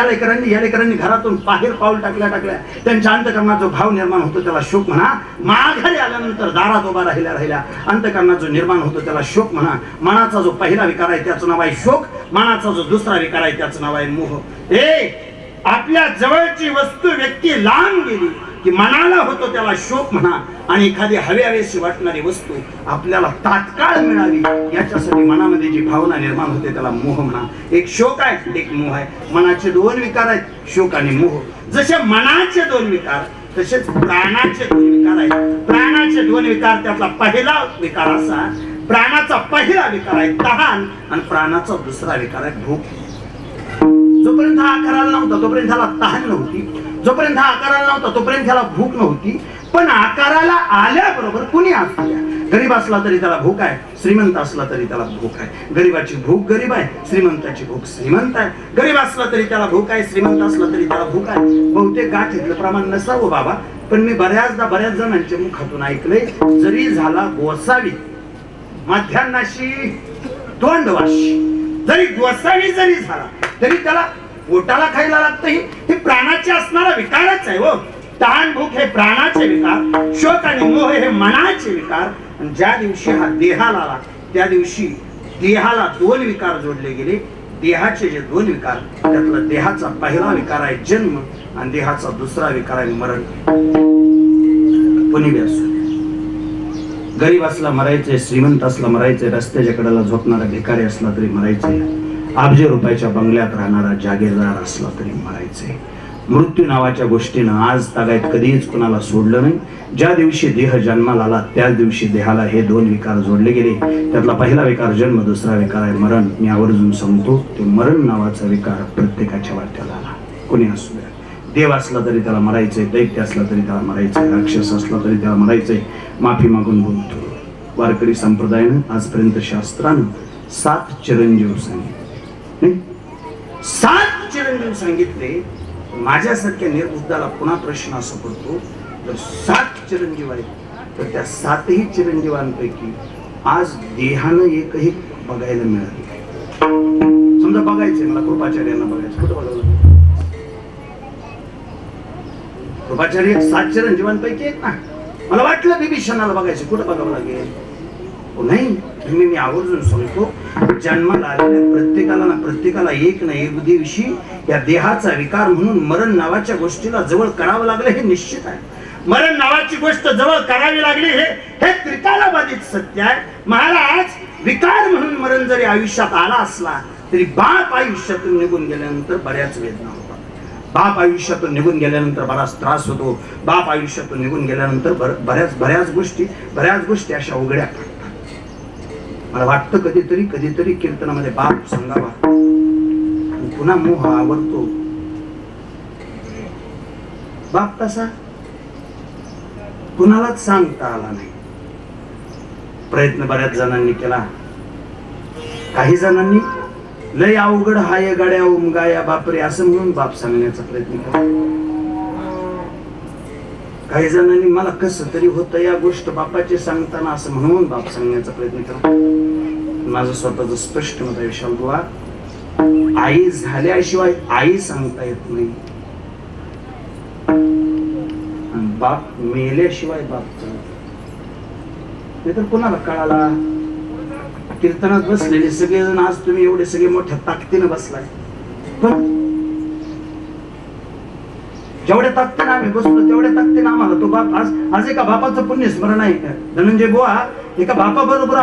लेकरांनी घरातून बाहेर पाऊल टाकल्या त्यांच्या अंतःकरणात जो भाव निर्माण होतो त्याला शोक म्हणा. माघारी आल्यानंतर दारात उभा राहिल्या अंतःकरणात जो निर्माण होतो त्याला शोक म्हणा. मनाचा जो पहिला विकार आहे त्याचं नाव आहे शोक, मनाचा जो दुसरा विकार आहे त्याचं नाव आहे मोह. आपल्या जवळची वस्तू, व्यक्ती लांब गेली की मनाला होतो त्याला शोक म्हणा. आणि एखादी हव्यावीशी वाटणारी वस्तू आपल्याला तात्काळ मिळावी याच्यासाठी मनामध्ये जी भावना निर्माण होते त्याला मोह म्हणा. एक शोक आहे, एक मोह आहे. मनाचे दोन विकार आहेत, शोक आणि मोह. जसे मनाचे दोन विकार तसेच प्राणाचे दोन विकार आहेत. प्राणाचे दोन विकार, त्यातला पहिला विकार असा, प्राणाचा पहिला विकार आहे तहान आणि प्राणाचा दुसरा विकार आहे भूक. जोपर्यंत हा आकाराला नव्हता तोपर्यंत त्याला तहान नव्हती, जोपर्यंत हा आकाराला नव्हता तोपर्यंत त्याला भूक नव्हती. पण आकाराला आल्याबरोबर कुणी असल्या, गरीब असला तरी त्याला भूक आहे, श्रीमंत असला तरी त्याला भूक आहे. गरीबाची भूक गरीब आहे, श्रीमंताची भूक श्रीमंत आहे. गरीब असला तरी त्याला भूक आहे, श्रीमंत असला तरी त्याला भूक आहे. बहुतेक गाठीतलं प्रमाण नसावं बाबा, पण मी बऱ्याच जणांच्या मुखातून ऐकलंय, जरी झाला गोसावी मध्यान्नाशी तोंडवाशी, जरी गोसावी जरी झाला तरी त्याला पोटाला खायला लागतं. हे प्राणाचे असणारा विकारच आहे. हो, तहान भूक हे प्राणाचे विकार, शोक आणि मोह हे मनाचे विकार. आणि ज्या दिवशी हा देहाला आला त्या दिवशी देहाला दोन विकार जोडले गेले. देहाचे जे दोन विकार, त्यातला देहाचा पहिला विकार आहे जन्म आणि देहाचा दुसरा विकार आहे मरण. कोणी बी असो, गरीब असला मरायचे, श्रीमंत असला मरायचे, रस्त्याच्या कडेला झोपणारा भिकारी असला तरी मरायचे, अब्ज रुपयाच्या बंगल्यात राहणारा जागीरदार असला तरी मरायचे. मृत्यू नावाच्या गोष्टीनं आज तागायत कधीच कुणाला सोडलं नाही. ज्या दिवशी देह जन्माला आला त्याच दिवशी देहाला हे दोन विकार जोडले गेले. त्यातला पहिला विकार जन्म, दुसरा विकार आहे मरण. मी आवर्जून सांगतो, ते मरण नावाचा विकार प्रत्येकाच्या वाट्याला आला. कोणी असू द्या, देव असला तरी त्याला मरायचंय, दैत्य असला तरी त्याला मरायचंय, राक्षस असला तरी त्याला मरायचंय. माफी मागून बोलतो, वारकरी संप्रदायानं आजपर्यंत शास्त्रानं 7 चिरंजीव सांगितले. 7 चिरंजीव सांगितले. माझ्यासारख्या निर्बुद्धाला पुन्हा प्रश्न असा पडतो, तर 7 चिरंजीव आहेत, तर त्या 7ही चिरंजीवांपैकी आज देहानं एकही बघायला मिळालं नाही. समजा बघायचंय मला, कृपाचार्यांना बघायचं, कुठं बघायला? कृपाचार्य 7 चिरंजीवांपैकी एक ना. मला वाटलं बिभीषणाला बघायचं, कुठं बघावं लागेल? नाही, मी आवर्जून सांगतो, जन्माला आलेल्या प्रत्येकाला एक ना एक दिवशी या देहाचा विकार म्हणून मरण नावाच्या गोष्टीला जवळ करावं लागलं हे निश्चित आहे. मरण नावाची गोष्ट जवळ करावी लागली हे त्रिकालाबाधित सत्य आहे. महाराज, विकार म्हणून मरण जरी आयुष्यात आला असला तरी बाप आयुष्यातून निघून गेल्यानंतर बऱ्याच वेदना होतात. बाप आयुष्यातून निघून गेल्यानंतर बराच त्रास होतो. बाप आयुष्यातून निघून गेल्यानंतर बऱ्याच गोष्टी अशा उघड्या पडतात. मला वाटतं कधीतरी कीर्तनामध्ये बाप सांगावा, पुन्हा मोह आवडतो. बाप तसा कुणालाच सांगता आला नाही. प्रयत्न बऱ्याच जणांनी केला. काही जणांनी लय अवघड हाय गाड्या उमगाया बापरे असं म्हणून बाप सांगण्याचा प्रयत्न केला. काही जणांनी मला कसं तरी होतं या गोष्ट बापाचे सांगताना असं म्हणून बाप सांगण्याचा प्रयत्न केला. माझं स्वतःचं स्पष्ट मत आहे, विशाल बुवा, आई झाल्याशिवाय आई सांगता येत नाही, आणि बाप मेल्याशिवाय बाप सांगतो. नाही तर कोणाला कळाला? कीर्तनात बसलेले सगळेजण, आज तुम्ही एवढे सगळे मोठ्या ताकदीनं बसलाय, पण जेवढ्या ताकदीनं आम्ही बसलो तेवढ्या ताकदीनं आम्हाला तो बाप आज एका बापाचं पुण्य स्मरण आहे. धनंजय बुवा, एका बापाबरोबर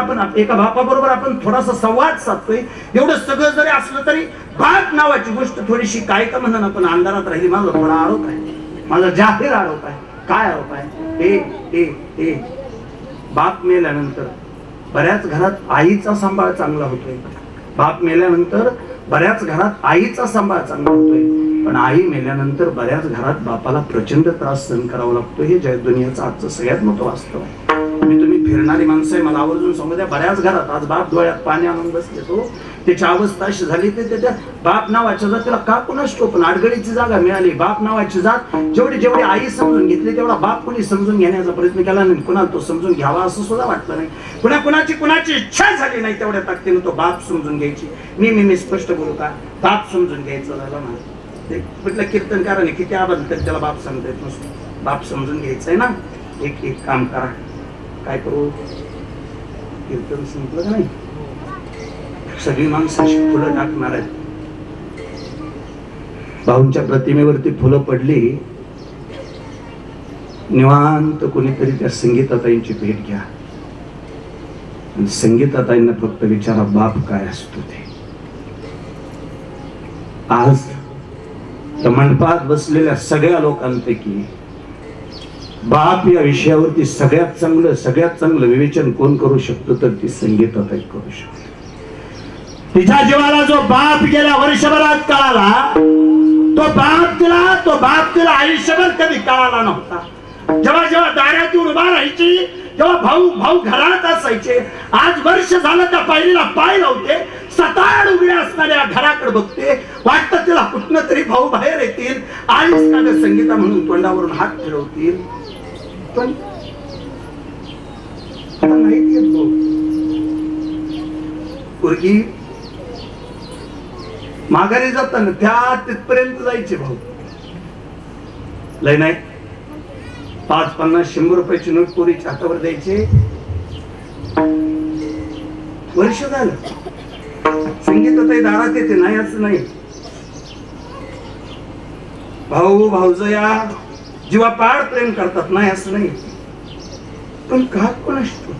आपण थोडासा संवाद साधतोय. एवढं सगळं जरी असलं तरी बाप नावाची गोष्ट थोडीशी काय का म्हणा पण अंधारात राहिली. माझा थोडा आरोप आहे, माझा जाहीर आरोप आहे. काय आरोप आहे? बाप मेल्यानंतर बऱ्याच घरात आईचा सांभाळ चांगला होतोय. बाप मेल्यानंतर बऱ्याच घरात आईचा सांभाळ चांगला होतोय, पण आई मेल्यानंतर बऱ्याच घरात बापाला प्रचंड त्रास सहन करावा लागतो. हे जय दुनियाचं आजचं सगळ्यात मोठं वास्तव आहे. तुम्ही फिरणारी माणसं आहे. मला आवर्जून सांगू द्या, बऱ्याच घरात आज बाप डोळ्यात पाणी आणून बसले तो. त्याची अवस्था अशी झाली ते त्याच्या बाप नावाच्या जात त्याला का कुणाच पण आडगडीची जागा मिळाली. बाप नावाची जात जेवढी आई समजून घेतली तेवढा बाप कोणी समजून घेण्याचा प्रयत्न केला नाही. कुणाला तो समजून घ्यावा असं सुद्धा वाटलं नाही. कुणाची इच्छा झाली नाही तेवढ्या ताकदीनं तो बाप समजून घ्यायची. मी स्पष्ट बोलू का, बाप समजून घ्यायचं झालं ना. ते म्हटलं कीर्तनकाराने किती आवाज तर त्याला बाप सांगता येत नसतो. बाप समजून घ्यायचंय ना, एक काम करा. काय करू, कीर्तन संपलं का नाही, सगळी माणसं अशी फुलं टाकणार आहेत. भाऊंच्या प्रतिमेवरती फुलं पडली. निवांत कोणीतरी त्या संगीताताईंची भेट घ्या आणि संगीताताईंना फक्त विचारा बाप काय असतो ते. आज मंडपात बसलेल्या सगळ्या लोकांपैकी बाप या विषयावरती सगळ्यात चांगलं विवेचन कोण करू शकतो तर ती संगीताताई करू शकते. तिच्या जीवाला जो बाप गेल्या वर्षभरात कळाला तो बाप तिला आयुष्यभर कधी कळाला नव्हता. जेव्हा दारात उभा राहायची, जेव्हा भाऊ घरात असायचे, आज वर्ष झालं त्या पायरीला पाय लावते, 7 उघड्या असणाऱ्या घराकडे बघते, वाटतं तिला कुठनं तरी भाऊ बाहेर येतील, आईच का संगीता म्हणून तोंडावरून हात फिरवतील. पण माहिती आहे तो पोरगी माघारी जाताना त्या तिथपर्यंत जायचे भाऊ. लय नाही 5-50-100 रुपयाची नोट पोरीच्या हातावर द्यायचे. वर्ष झालं संगीताताई दारात येते नाही असं नाही. भाऊ भाऊजया जीवापाड प्रेम करतात नाही असं नाही. पण का कोण असतो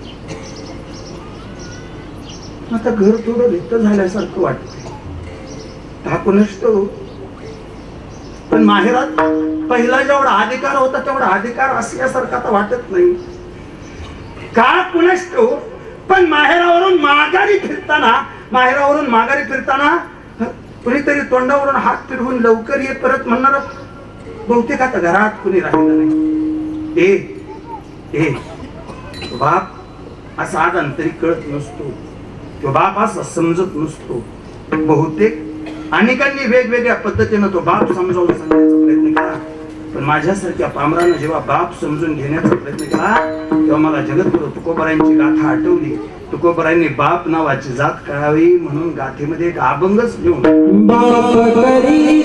आता घर थोडं रिक्त झाल्यासारखं वाटत. टाकून असतो पण माहेरात पहिला जेवढा अधिकार होता तेवढा अधिकार असल्यासारखा आता वाटत नाही. का कुणास तो पण माहेरावरून माघारी फिरताना कुणीतरी तोंडावरून हात फिरवून लवकर ये परत म्हणणार. बहुतेक आता घरात कुणी राहिलं नाही. ए बाप असा आज अंतरी कळत नसतो, तो बाप असा समजत नसतो. बहुतेक अनेकांनी वेगवेगळ्या पद्धतीनं तो बाप समजावून सांगण्याचा प्रयत्न केला. पण माझ्यासारख्या पामरानं जेव्हा बाप समजून घेण्याचा प्रयत्न केला तेव्हा मला जगद्गुरु तुकोबारायांची गाथा आठवली. तुकोबारायांनी बाप नावाची जात कळावी म्हणून गाथेमध्ये एक अभंगच लिहून बाप करी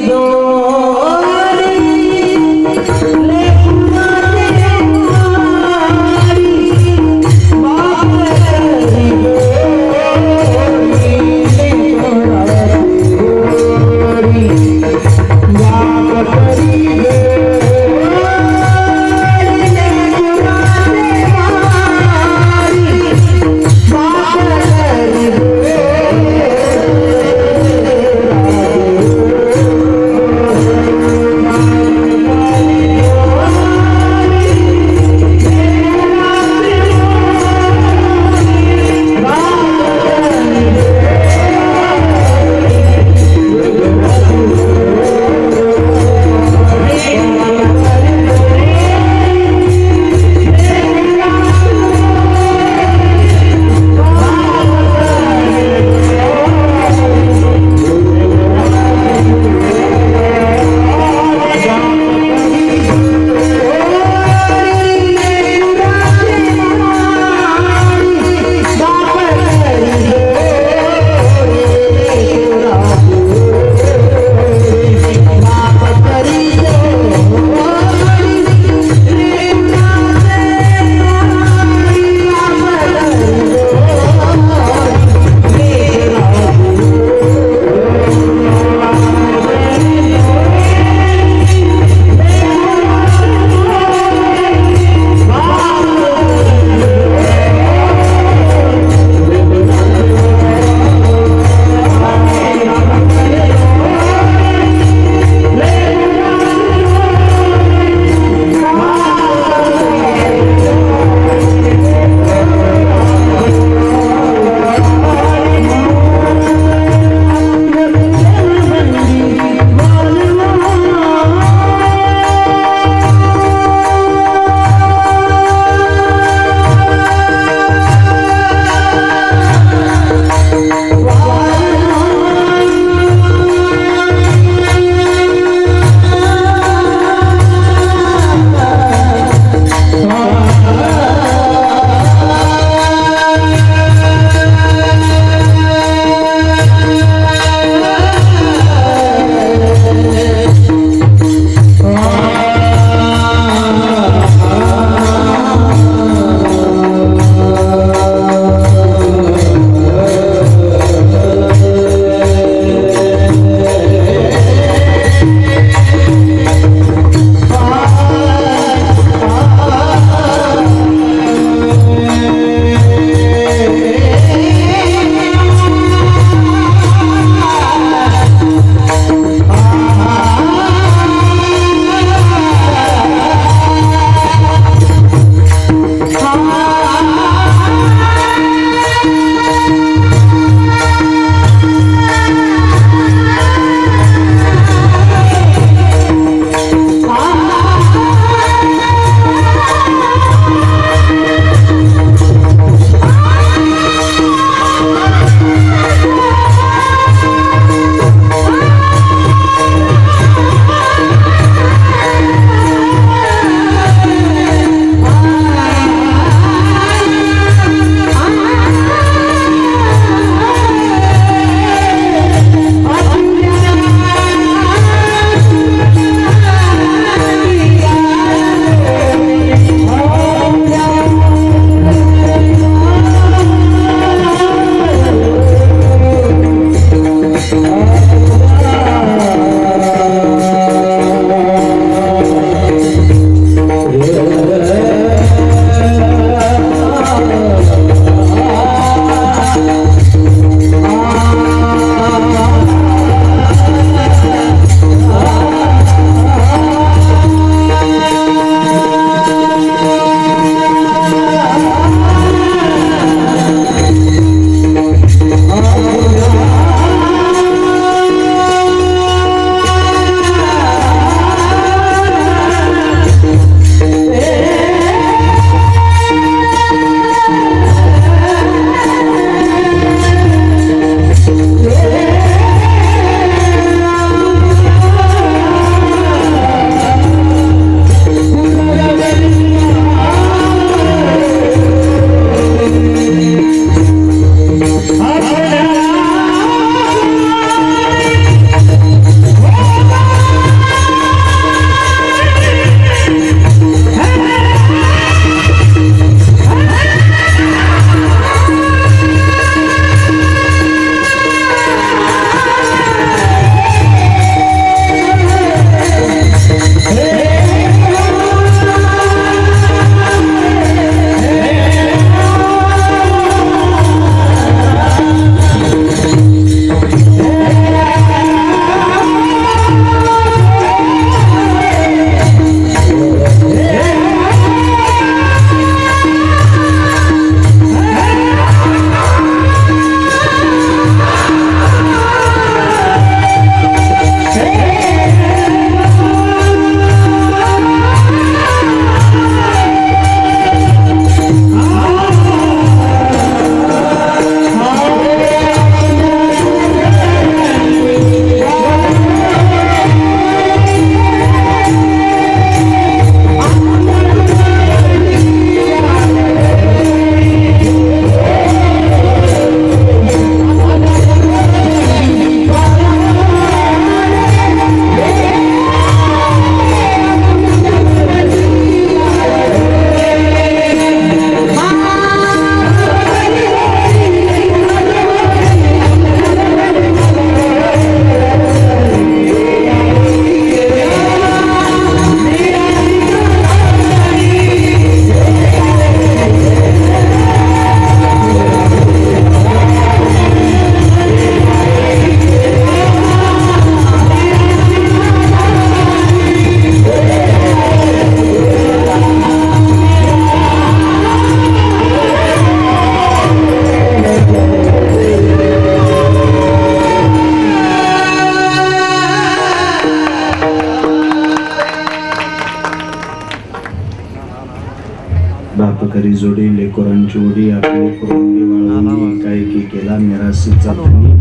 सासरी जोडी लेकरांची उडी आपली कुरुंडी वाळवणी काय की केला निराशीचा धनी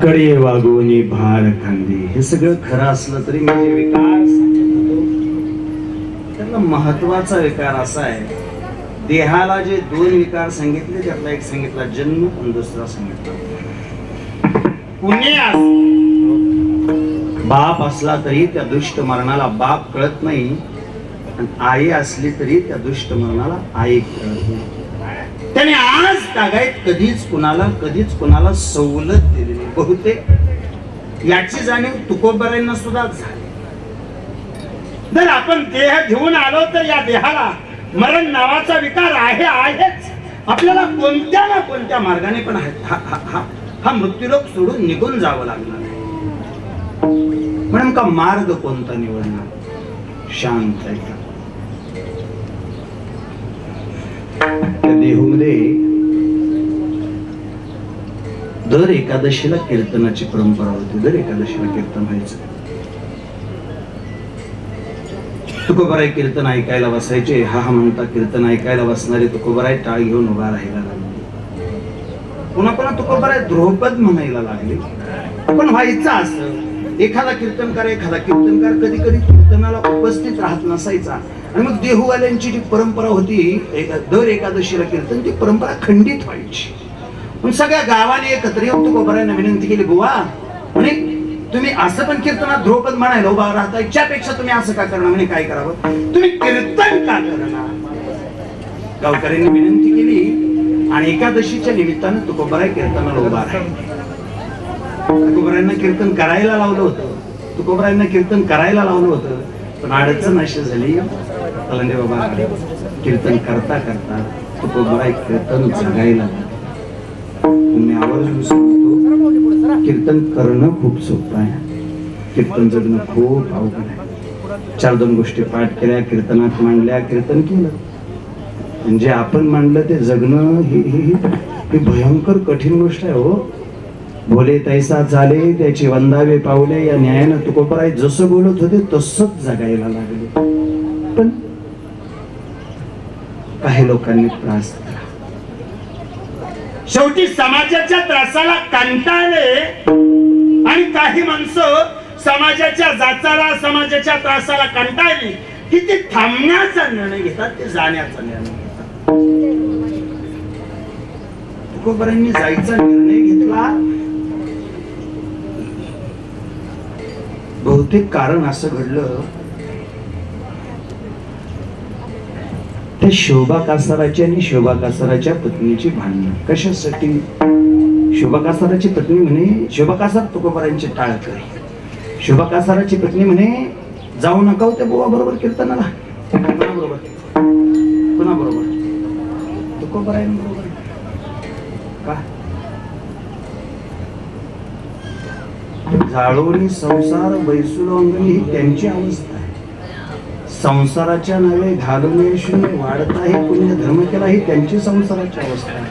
कडे वागवणी भार खांदी. हे सगळं खरं असलं तरी म्हणजे विकार त्यातला महत्वाचा विकार असा आहे, देहाला जे दोन विकार सांगितले त्यातला एक सांगितला जन्म आणि दुसरा सांगितला पुण्य. बाप असला तरी त्या दुष्ट मरणाला बाप कळत नाही, आणि आई असली तरी त्या दुष्ट मरणाला आई कळत नाही. त्याने आज तागायत कधीच कुणाला सवलत दिली नाही. बहुतेक याची जाणीव तुकोबरांना सुद्धा झाली. जर आपण देह घेऊन आलो तर या देहाला मरण नावाचा विकार आहेच. आपल्याला कोणत्या ना कोणत्या मार्गाने पण हा मृत्यूलोक सोडून निघून जावं लागणार आहे. म्हणून का मार्ग कोणता निवडणार? शांत आहे. त्या देहूमध्ये दर एकादशीला कीर्तनाची परंपरा होती. दर एकादशीला कीर्तन व्हायचं. तुकोबराय कीर्तन ऐकायला बसायचे. हा म्हणता कीर्तन ऐकायला बसणारे तुकोबराय टाळ घेऊन उभा राहायला लागले. पुन्हा पुन्हा तुकोबराय ध्रुपद म्हणायला लागले. पण व्हायचं असं, एखादा कीर्तनकार कधी कधी कीर्तनाला उपस्थित राहत नसायचा, आणि मग देहूवाल्यांची जी परंपरा होती दर एकादशीला कीर्तन, ती परंपरा खंडित व्हायची. पण सगळ्या गावाने एकत्र येऊन तुकोबरायांना विनंती केली, बुवा म्हणे तुम्ही असं पण कीर्तनात ध्रुपद म्हणायला उभा राहता, इच्छापेक्षा तुम्ही असं का करणार? म्हणे काय करावं, तुम्ही कीर्तन का करणार? गावकऱ्यांनी विनंती केली आणि एकादशीच्या निमित्तानं तुकोबराय कीर्तनाला उभा राहिले. तुकोबरायांना कीर्तन करायला लावलं होतं. पण अडचण अशी झाली, कलंदे बाबा कीर्तन करता करता तुकोबराय कीर्तन जगायला लागले. मी आवर्जून सांगतो, कीर्तन करणं खूप सोपं आहे, कीर्तन जगणं खूप अवघड आहे. 4-2 गोष्टी पाठ केल्या, कीर्तनात मांडल्या, कीर्तन केलं, म्हणजे आपण मांडलं ते जगणं ही भयंकर कठीण गोष्ट आहे. हो, भोले तैसा चाले त्याची वंदावे पावले, या न्यायानं तुकोबराय जसं बोलत होते तसंच जगायला लागले. पण काही लोकांनी त्रास दिला. शेवटी समाजाच्या त्रासाला कंटाळले, आणि काही माणसं समाजाच्या जाचाला, समाजाच्या त्रासाला कंटाळली की ते थांबण्याचा निर्णय घेतात, ते जाण्याचा निर्णय घेतात. तुकोबरायांनी जायचा निर्णय घेतला. बहुतेक कारण असं घडलं, त्या शोभा कासाराची आणि शोभा कासाराच्या पत्नीची भांडणं. कशासाठी? शोभा कासाराची पत्नी म्हणे, शोभा कासार तुकोबरायांची टाळकरी. शोभा कासाराची पत्नी म्हणे, जाऊ नका हो त्या बुवा बरोबर कीर्तनाला. कोणाबरोबर? तुकोबरायांबरोबर. का? जाळोनी संसार बैसुलोंगणी ही त्यांची अवस्था आहे. संसाराच्या नावे घालून शून्य वाढता हे पुण्य धर्म केला, ही त्यांची संसाराची अवस्था आहे.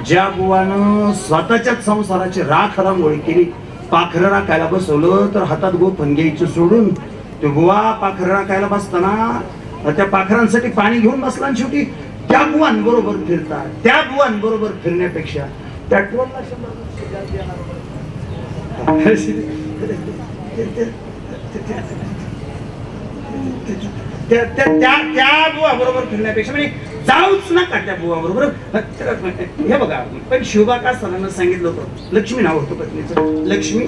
ज्या बुवानं स्वतःच्याच संसाराची राख रांगोळी केली, पाखरं राखायला बसवलं तर हातात गोफण घ्यायचं सोडून ते बुवा पाखरं राखायला बसताना त्या पाखरांसाठी पाणी घेऊन बसला, आणि शेवटी त्या बुवांबरोबर फिरतात. त्या बुवांबरोबर फिरण्यापेक्षा त्या टोलला 100 त्या बुवा बरोबर फिरण्यापेक्षा म्हणजे जाऊच नका त्या बुवा बरोबर. हे बघा, पण शोभा कासारांना सांगितलं होतं, लक्ष्मी नाव होतं पत्नीचं, लक्ष्मी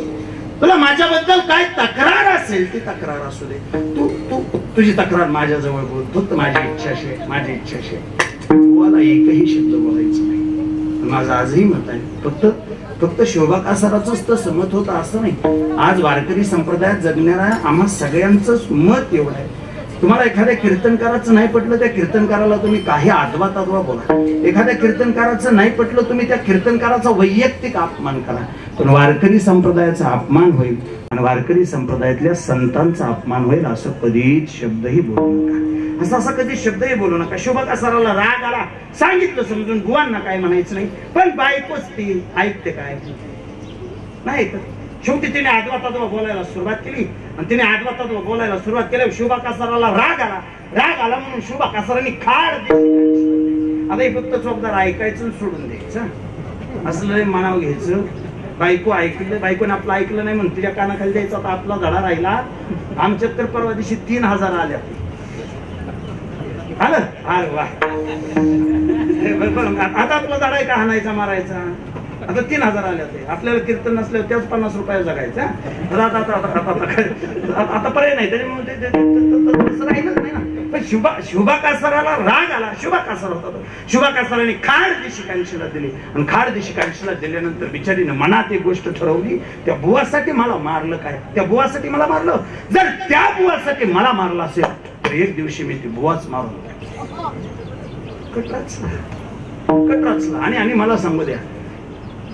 तुला माझ्याबद्दल काय तक्रार असेल ती तक्रार असू दे, तू तुझी तक्रार माझ्या जवळ बोल, फक्त माझी इच्छा अशी. बुवाला एकही शब्द बोलायचं नाही. माझं आजही मत आहे, फक्त शोभा कासाराचंच तसं मत होतं असं नाही. आज वारकरी संप्रदायात जगणाऱ्या आम्हा सगळ्यांचंच मत एवढं आहे. तुम्हाला एखाद्या कीर्तनकाराचं नाही पटलं, त्या कीर्तनकाराला तुम्ही काही आदवा बोला. एखाद्या कीर्तनकाराचं नाही पटलं, तुम्ही त्या कीर्तनकाराचा वैयक्तिक अपमान करा. पण वारकरी संप्रदायाचा अपमान होईल आणि वारकरी संप्रदायातल्या संतांचा अपमान होईल असं कधीच शब्दही बोलू नका. असा कधी शब्दही बोलू नका. शोभा कासाराला राग आला, सांगितलं समजून, बुवांना काय म्हणायचं नाही. पण बायकोच ती ऐकते काय नाही. शेवटी तिने आदवा तत्व बोलायला सुरुवात केली, आणि तिने आदवा तत्व बोलायला सुरुवात केल्यावर शोभा कासाराला राग आला म्हणून शोभा कासारांनी खाड आता हे फक्त चोपदार ऐकायचं सोडून द्यायचं, असलं मनावर घ्यायचं. बायको ऐकलं, बायकोने आपलं ऐकलं नाही म्हणून तिच्या कानाखाली द्यायचा, आता आपला धडा राहिला. आमच्यात तर परवा दिवशी 3000 आल्या. आलं अरे वा, आता आपला धडा आहे का हाणायचा मारायचा. आता 3000 आल्या ते. आपल्याला कीर्तन नसल्यावर त्याच 50 रुपये जगायचा. आता पर्याय नाही त्याच्यामुळे राहिलंच नाही ना. पण शुभा कासाराला राग आला. शुभा कासार होता. शुभा कासाराने खाड दिशी कांशीला दिली आणि खाड दिशी कांशीला दिल्यानंतर बिचारीने मनात एक गोष्ट ठरवली, त्या बुवासाठी मला मारलं काय, त्या बुवासाठी मला मारलं. जर त्या बुवासाठी मला मारलं असेल तर एक दिवशी मी ती बुवाच मारून कटरचला. आणि मला सांगू द्या,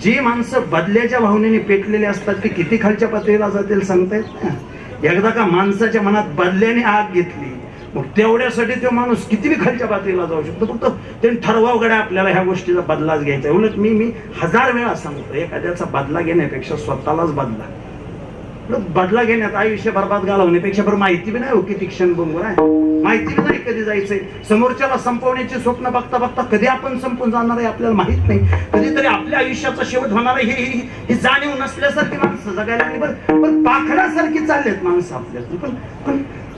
जी माणसं बदल्याच्या भावनेने पेटलेली असतात ते किती खालच्या पातळीला जातील सांगता येत नाही. एकदा का माणसाच्या मनात बदल्याने आग घेतली, मग तेवढ्यासाठी तो माणूस किती खालच्या पातळीला जाऊ शकतो. फक्त त्यांनी ठरवावं गड्या आपल्याला ह्या गोष्टीचा बदलाच घ्यायचा. उलट मी 1000 वेळा सांगतो, एखाद्याचा बदला घेण्यापेक्षा स्वतःलाच बदला घेण्यात आयुष्य बरबाद घालवण्यापेक्षा बरं माहिती बी नाही हो किती क्षण बंगूर आहे. माहिती बी नाही कधी जायचंय. समोरच्याला संपवण्याचे स्वप्न बघता बघता कधी आपण संपून जाणार आहे आपल्याला माहित नाही. कधीतरी आपल्या आयुष्याचा शेवट होणार आहे ही जाणीव नसल्यासारखी माणसं जगायला लागली. पण पाखरासारखी चाललेत माणसं आपल्याला.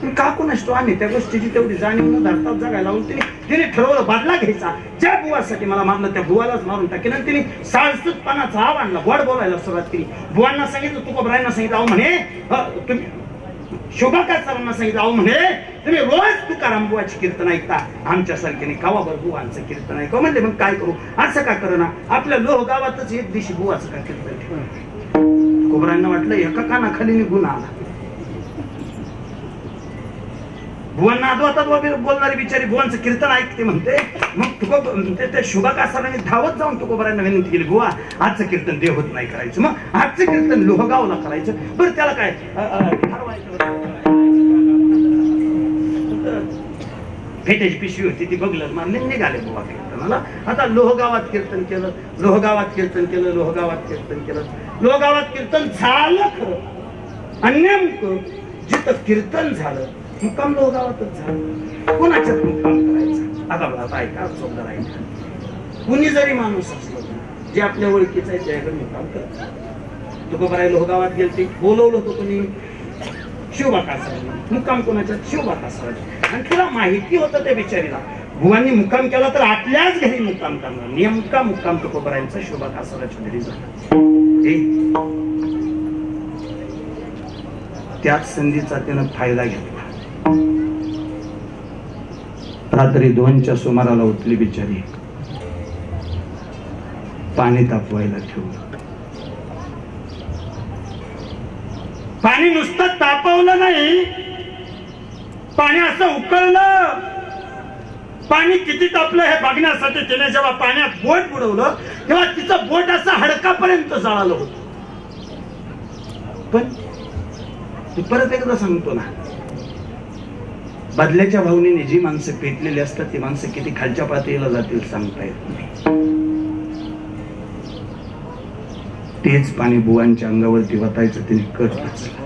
पण का कोण असतो आम्ही त्या गोष्टीची तेवढी जाणीव न धरतात जगायला लावून तिने ठरवलं बदला घ्यायचा. ज्या बुवासाठी मला मारलं त्या बुवालाच मारून टाकेन. आणि तिने साळसूतपणाचा आव आणला, गोड बोलायला सुरुवात केली. बुवांना सांगितलं, तुकोबरायांना सांगितलं, अहो म्हणे तुम्ही शोभा कासारांना सांगितलं, अहो म्हणे तुम्ही रोज तुकाराम बुवाची कीर्तन ऐकता, आमच्यासारख्याने कावाभर बुवांचं कीर्तन ऐका. म्हणले मग काय करू, असं का करू ना, आपल्या लोह गावातच एक दिवशी बुवाचं का कीर्तन ठेवलं. तुकोबरायांना वाटलं एका कानाखाली निघून आला. बुवांना आदवातात बोलणारी बिचारी बुवांचं कीर्तन ऐकते म्हणते. मग त्या शुभा कासाराने धावत जाऊन तुकोबरायांना विनंती केली, बुवा आजचं कीर्तन देव होत नाही करायचं, मग आजचं कीर्तन लोहगावला करायचं. बरं त्याला काय फेट्याची पिशवी होती ती बघलं मारले, निघाले बुवा कीर्तनाला. आता लोहगावात कीर्तन केलं, लोहगावात कीर्तन केलं, लोहगावात कीर्तन केलं, लोहगावात कीर्तन झालं खरं. आणि नेमकं जिथं कीर्तन झालं मुक्काम लोहगावातच झालं. कोणाच्यात मुक्काम करायचा. आता ऐका चोपदार ऐका, कुणी जरी माणूस असलं जे आपल्या ओळखीचं आहे त्याकडे मुक्काम करत. तुकोबराय लोहगावात गेलते, बोलवलं होतं कोणी, शोभा कासारांनी. मुक्काम कोणाच्या, शोभा कासारांची. आणि तिला माहिती होतं त्या बिचारीला बुवांनी मुक्काम केला तर आपल्याच घरी मुक्काम करणार. नेमका मुक्काम तुकोबरायांचा शोभा कासाराच्या घरी झाला. त्याच संधीचा त्यानं फायदा घेतला. रात्री 2च्या सुमाराला उठली बिचारी, पाणी तापवायला ठेवलं. पाणी नुसतं तापवलं नाही, पाणी असं उकळलं. पाणी किती तापलं हे बघण्यासाठी तिने जेव्हा पाण्यात बोट बुडवलं तेव्हा तिचं बोट असं हाडकापर्यंत जळालं होतं. पण परत एकदा सांगतो ना, बदल्याच्या भावनेने जी माणसं पेटलेली असतात ती माणसं किती खालच्या पातळीला जातील सांगता येत नाही. तेच पाणी बुवांच्या अंगावरती वतायचं तिने कट नसला.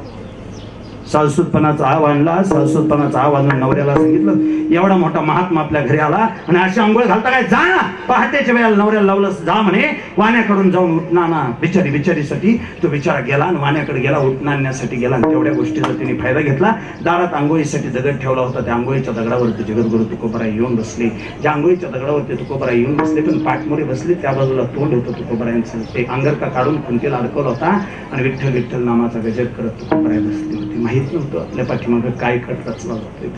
साळसूतपणाचा आव आणला. साळसूतपणाचा आव आणून नवऱ्याला सांगितलं, एवढा मोठा महात्मा आपल्या घरी आला आणि अशी आंघोळ घालता काय, जा पहाटेच्या वेळेला नवऱ्याला लावलं, जा म्हणे वाण्याकडून जाऊन उठणा ना. बिचारीसाठी तो बिचारा गेला आणि वाण्याकडे गेला, उठणं आणण्यासाठी गेला. आणि तेवढ्या गोष्टीचा तिने फायदा घेतला. दारात आंघोळीसाठी दगड ठेवला होता, त्या आंघोळीच्या दगडावरती जगद्गुरु तुकोबराय येऊन बसले. ज्या आंघोळीच्या दगडावरती तुकोबराय येऊन बसले पण पाठमोरे बसले, त्या बाजूला तोंड होतं तुकोबरायांचं. ते अंगरका काढून खुंटीला अडकवला होता आणि विठ्ठल विठ्ठल नामाचा गजर करत तुकोबराय बसली होती. माहित नव्हतं आपल्या पाठीमागं काय कट रचला जातोय.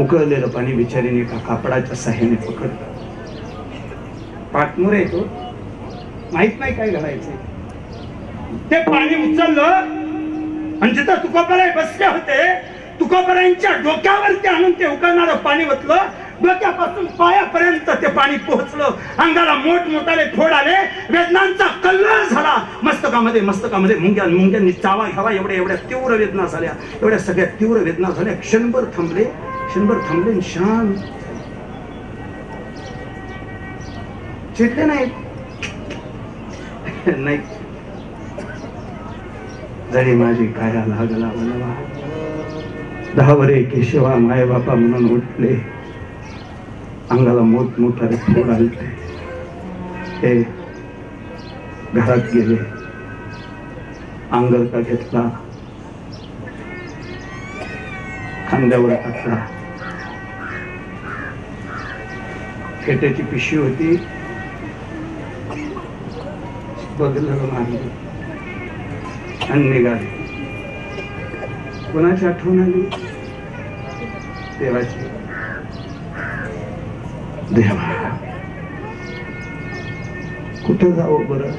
उकळलेलं पाणी बिचारीने एका कापडाच्या साह्याने पकडलं. पाठमोरे येतो, माहित नाही काय घडायचंय. ते पाणी उचललं आणि जिथं तुकोबराय बसले होते तुकोबरायांच्या डोक्यावरती आणून ते उकळणारं पाणी ओतलं. डोक्यापासून पायापर्यंत ते पाणी पोहोचलं. अंगाला मोठमोठाले फोड आले, वेदनांचा कल्लोळ झाला. मस्तकामध्ये मुंग्यांनी चावा घ्यावा एवढ्या तीव्र वेदना झाल्या. एवढ्या सगळ्या तीव्र वेदना झाल्या. क्षणभर थांबले शांत. चिडले नाही. जरी माझी काया लागला मला 10 वरे केशवा माय बापा म्हणून उठले. अंगाला मोठमोठाले फोड आले. हे घरात गेले, अंगरका घेतला, खांद्यावर टाकला. फेट्याची पिशवी होती, बदललं मारली आणि निघाले. कोणाची आठवण आली? देवाची. देवा कुठं जावं बरं?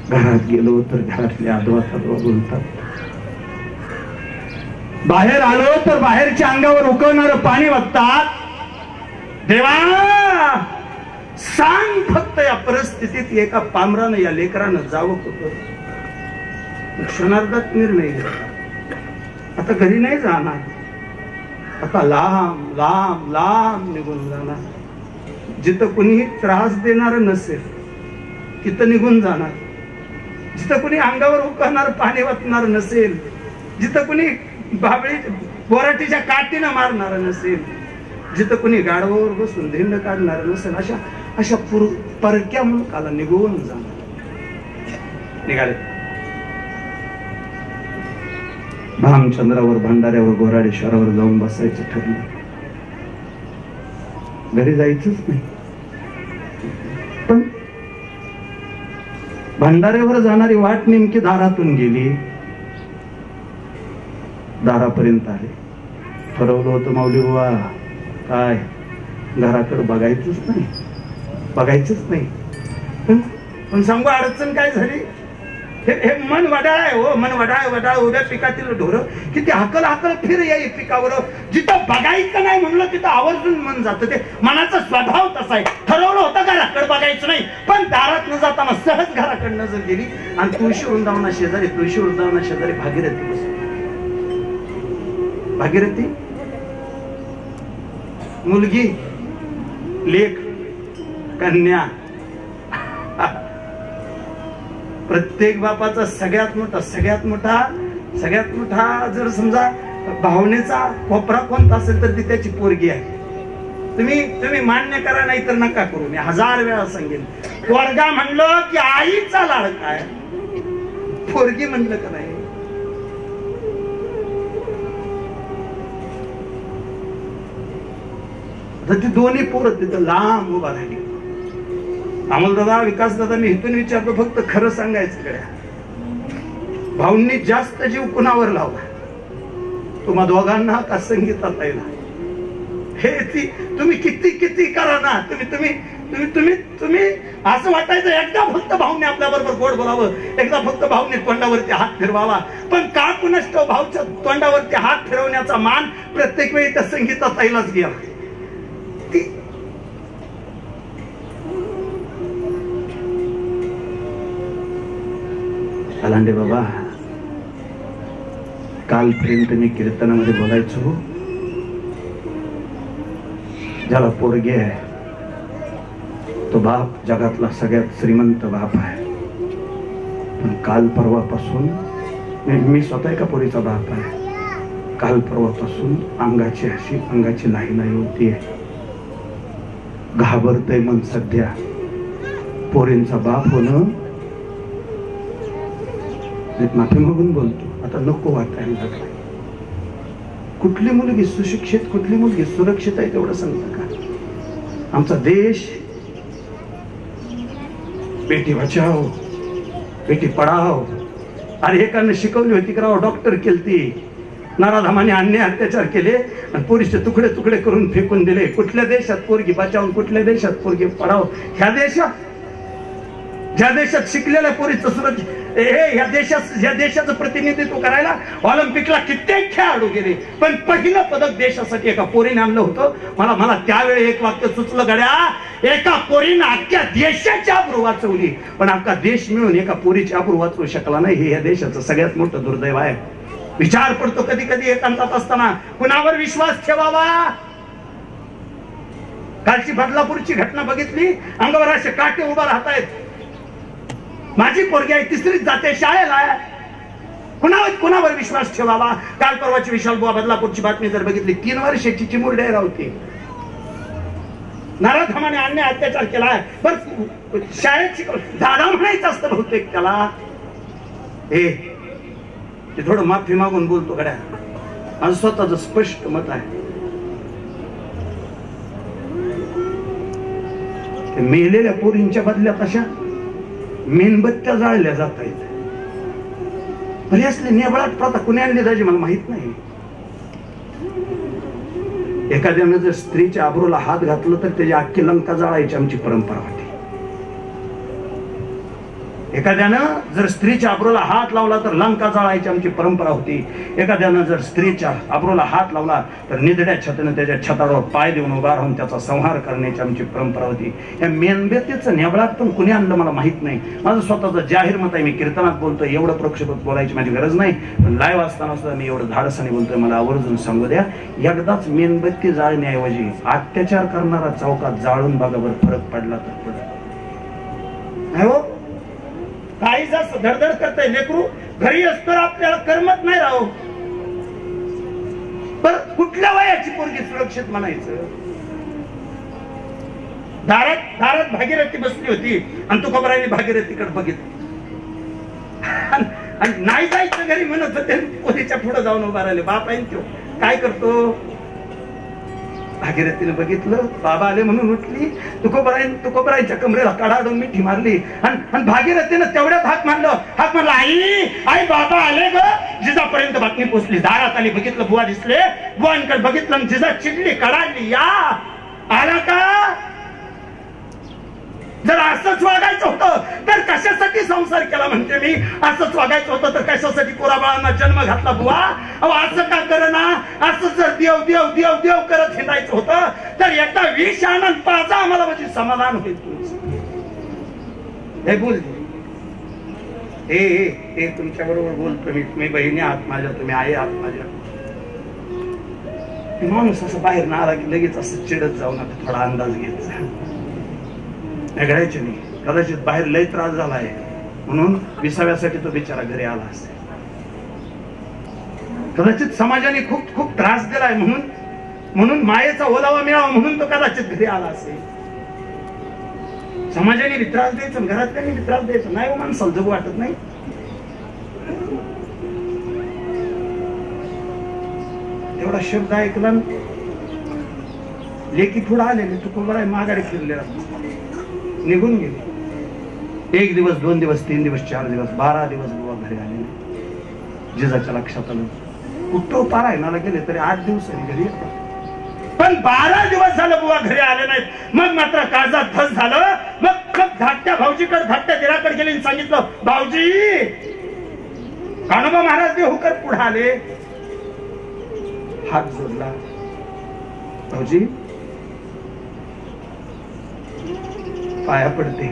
घरात गेलो तर घरातले आदवा तादवा बोलतात, बाहेर आलो तर बाहेरच्या अंगावर उकळणारं पाणी वागतात. देवा सांग फक्त या परिस्थितीत एका पामरानं या लेकरानं जावं कुठं? क्षणार्धात निर्णय घेतला. आता घरी नाही जाणार, आता लांब लांब लांब निघून जाणार. जिथं कुणी त्रास देणार नसेल तिथं निघून जाणार. जिथं कुणी अंगावर उकळणार पाणी वाचणार नसेल, जिथं कुणी बाबळी बोराटीच्या काठीनं मारणार नसेल, जिथं कुणी गाडवावर बसून धिंड काढणार नसेल, अशा परक्या मुलकाला निघून जाणार. निघाले. भामचंद्रावर भंडाऱ्यावर घोराडेश्वरावर जाऊन बसायचं ठरलं. घरी जायचंच नाही. पण भंडाऱ्यावर जाणारी वाट नेमकी दारातून गेली. दारापर्यंत आले. ठरवलं होतं माऊली बुवा काय घराकडे बघायचंच नाही. पण सांगू अडचण काय झाली? हे मन वडाळ आहे हो, मन वडाळ उभ्या पिकातील ढोर किती हाकल फिर या पिकावर. जिथं बघायचं नाही म्हणलं तिथं आवर्जून मन जातं. ते मनाचा स्वभाव तसा आहे. ठरवलं होतं घराकडे बघायचं नाही, पण दारात न जाताना सहज घराकडे नजर गेली आणि तुळशी वृंदावना शेजारी भागीरथी बसली. भागीरथी मुलगी, लेक, कन्या. प्रत्येक बापाचा सगळ्यात मोठा जर समजा भावनेचा कोपरा कोणता असेल तर ती त्याची पोरगी आहे. तुम्ही मान्य करा नाही तर नका करू. मी 1000 वेळा सांगेन, पोरगा म्हणलं की आईचा लाडका आहे, पोरगी म्हणलं का नाही. ती दोन्ही पोरं तिथं लांब उभा राहिली. अमोल दादा, विकास दादा, मी इथून विचारतो, फक्त खरं सांगायचं गड्या, भाऊंनी जास्त जीव कुणावर लावला? तुम्हा दोघांना का संगीतात आईला? हे तुम्ही किती करा ना, तुम्ही असं वाटायचं एकदा फक्त भाऊने आपल्या बरोबर गोड बोलावं, एकदा फक्त भाऊने तोंडावरती हात फिरवावा. पण का कुणास ठाऊक भाऊच्या तोंडावरती हात फिरवण्याचा मान प्रत्येक वेळी त्या संगीतात आईलाच गेला. अलांडे बाबा, कालपर्यंत मी कीर्तनामध्ये बोलायचो, ज्याला पोरगे आहे तो बाप जगातला सगळ्यात श्रीमंत बाप आहे. पण काल परवापासून मी स्वतः एका पोरीचा बाप आहे. काल परवापासून अंगाची नाही होतीये. घाबरतय मन सध्या. पोरींचा बाप होणं, माफी मागून बोलतो, आता नको वाटायला लागलाय. कुठली मुलगी सुशिक्षित, कुठली मुलगी सुरक्षित आहे तेवढं सांगता का? आमचा देश बेटी बचाओ बेटी पढाओ, अरे एकानं शिकवली होती की राव, डॉक्टर केलती, नराधमाने अन्याय अत्याचार केले आणि पोरीचे तुकडे करून फेकून दिले. कुठल्या देशात पोरगी बचावून, कुठल्या देशात पोरगी पढाओ? ह्या देशात शिकलेल्या पोरीचं सुरक्षित, ह्या देशाचं प्रतिनिधित्व करायला ऑलिम्पिकला कित्येक खेळाडू गेले, पण पहिलं पदक देशासाठी एका पोरीने आणलं होतं. मला त्यावेळी एक वाक्य सुचलं गड्या, एका पोरीनं अख्ख्या देशाची आबरू वाचवली, पण अख्खा देश मिळून एका पोरीची आबरू वाचवू शकला नाही. हे या देशाचं सगळ्यात मोठं दुर्दैव आहे. विचार पडतो कधी एकांतात असताना, कुणावर विश्वास ठेवावा? कालची बदलापूरची घटना बघितली, अंगावर असे काटे उभा राहतायत. माझी पोरगी आहे, 3रीत जाते, शाळेला आहे, कुणावर विश्वास ठेवावा? काल परवाची विशाल बुवा बदलापूरची बातमी जर बघितली, 3 वर्षाची चिमुरडी राहते. नराधमाने अन्याय अत्याचार केलाय, पण शाळेत दादा म्हणायचं असतं बहुतेक त्याला. ते थोडं माफी मागून बोलतो गड्या, माझं स्वतःच स्पष्ट मत आहे. मेलेल्या पोरींच्या बदल्यात अशा मेणबत्त्या जाळल्या जात आहेत. भले असले नेबळाट प्रथा कुणी आणली जायची मला माहित नाही. एखाद्यानं जर स्त्रीच्या आबरूला हात घातलं तर त्याची अख्खी लंका जाळायची आमची परंपरा होती. एखाद्यानं जर स्त्रीच्या आबरूला हात लावला तर लंका जाळायची आमची परंपरा होती. एखाद्यानं जर स्त्रीच्या आबरूला हात लावला तर निधड्या छतानं त्याच्या छतावर पाय देऊन उभा राहून त्याचा संहार करण्याची आमची परंपरा होती. या मेणबत्तीचं नेबळात पण कुणी आणलं मला माहित नाही. माझं स्वतःचं जाहीर मत आहे. मी कीर्तनात बोलतोय, एवढं प्रक्षेपक बोलायची माझी गरज नाही, पण लाईव्ह असताना सुद्धा मी एवढं धाडसाने बोलतोय. मला आवर्जून सांगू द्या, एकदाच मेणबत्ती जाळण्याऐवजी अत्याचार करणारा चौकात जाळून बघावर फरक पडला तर पडत नाही हो. काही जास्त धडधड करताय लेकरू, घरी असतो आपल्याला करमत नाही राहो. पण कुठल्या वयाची पोरगी सुरक्षित म्हणायचं? दारात दारात भागीरथी बसली होती आणि तुकोबारायांनी भागीरथीकडे बघितलं आणि नाही जायचं घरी म्हणत होते. पोरीच्या पुढे जाऊन उभा राहिले. बाप आहे तो काय करतो? भागीरथीने बघितलं, बाबा आले म्हणून उठली. तुकोबरायांच्या कमरेला कडाडून मिठी मारली आणि भागीरथीनं तेवढ्यात हाक मारला, आई आई बाबा आले ग. जिजापर्यंत बातमी पोहोचली. दारात आली, बघितलं बुवा दिसले. बुवांकडे बघितलं आणि जिजा चिडली, कडाडली, या आला का? जर असंच वागायचं होतं तर कशासाठी संसार केला म्हणते मी. असंच वागायचं होतं तर कशासाठी पोराबाळांना जन्म घातला बुवा? अहो असं का करना? असं जर देव देव देव देव करत हिंडायचं होतं तर एकदा 20 आनंद पाजा आम्हाला म्हणजे समाधान होईल तुमचं. हे बोल, हे तुमच्या बरोबर बोलतो मी. तुम्ही बहिणी आहात माझ्या, तुम्ही आई आहात माझ्या. माणूस असं बाहेर ना आला की लगेच असं चिडत जाऊ नका, थोडा अंदाज घ्यायचा. घडायचे नाही. कदाचित बाहेर लय त्रास झालाय म्हणून विसाव्यासाठी तो बिचारा घरी आला असेल. कदाचित समाजाने खूप खूप त्रास दिलाय म्हणून मायेचा ओलावा मिळावा म्हणून तो कदाचित घरी आला असेल. समाजाने त्रास द्यायचा, घरातल्यांनी त्रास द्यायचा नाही. माणसाला जगू वाटत नाही. तेवढा शब्द ऐकला, लेकी पुढे आलेले तुकोबाराय माघारी फिरलेला निघून गेले. 1 दिवस 2 दिवस 3 दिवस 4 दिवस 12 दिवस बुवा घरी आले. जिजाच्या लक्षात आलं कुठं पारायणाला गेले तरी 8 दिवसांनी घरी येतात, पण 12 दिवस झालं बुवा घरी आले नाहीत. मग मात्र काळजात धस झालं. मग धाकट्या भाऊजीकडे धाकट्या दिराकडे गेले आणि सांगितलं, भाऊजी. कान्होबा महाराज देहूकर पुढे आले, हात जोडला. भाऊजी पाया पडते.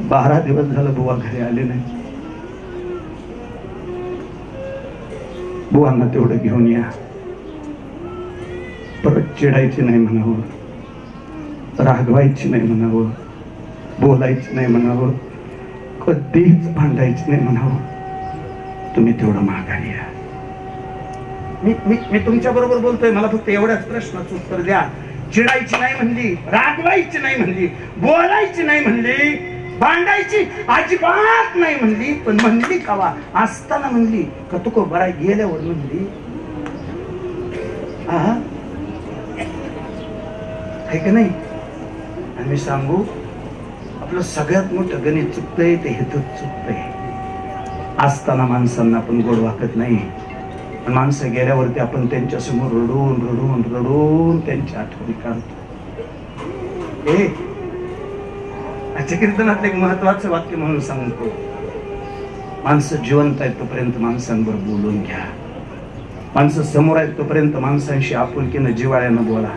12 दिवस झालं बुवा घरी आले नाही. बुवांना तेवढं घेऊन या. परत चिडायची नाही म्हणावं, रागवायची नाही म्हणावं, बोलायची नाही म्हणावं, कधीच भांडायची नाही म्हणावं. तुम्ही तेवढं माघारी या. मी तुमच्या बरोबर बोलतोय. मला फक्त एवढ्याच प्रश्नाचं उत्तर द्या. चिडायची नाही म्हणली, रागवायची नाही म्हणली, बोलायची नाही म्हणली, भांडायची अजिबात नाही म्हणली. पण म्हणली कावा? असताना म्हणली का तुकोबाराय गेल्यावर म्हणली? आहे का नाही? आणि मी सांगू, आपलं सगळ्यात मोठं गणित चुकतंय ते हेतूच चुकतंय. असताना माणसांना आपण गोड वाकत नाही, पण माणसं गेल्यावरती आपण त्यांच्या समोर रडून रडून रडून त्यांची आठवणी काढतो. आजच्या कीर्तनात एक महत्वाचं वाक्य म्हणून सांगतो, माणसं जिवंत आहेत तोपर्यंत माणसांवर बोलून घ्या. माणसं समोर आहेत तोपर्यंत माणसांशी आपुलकीनं जिव्हाळ्यानं बोला.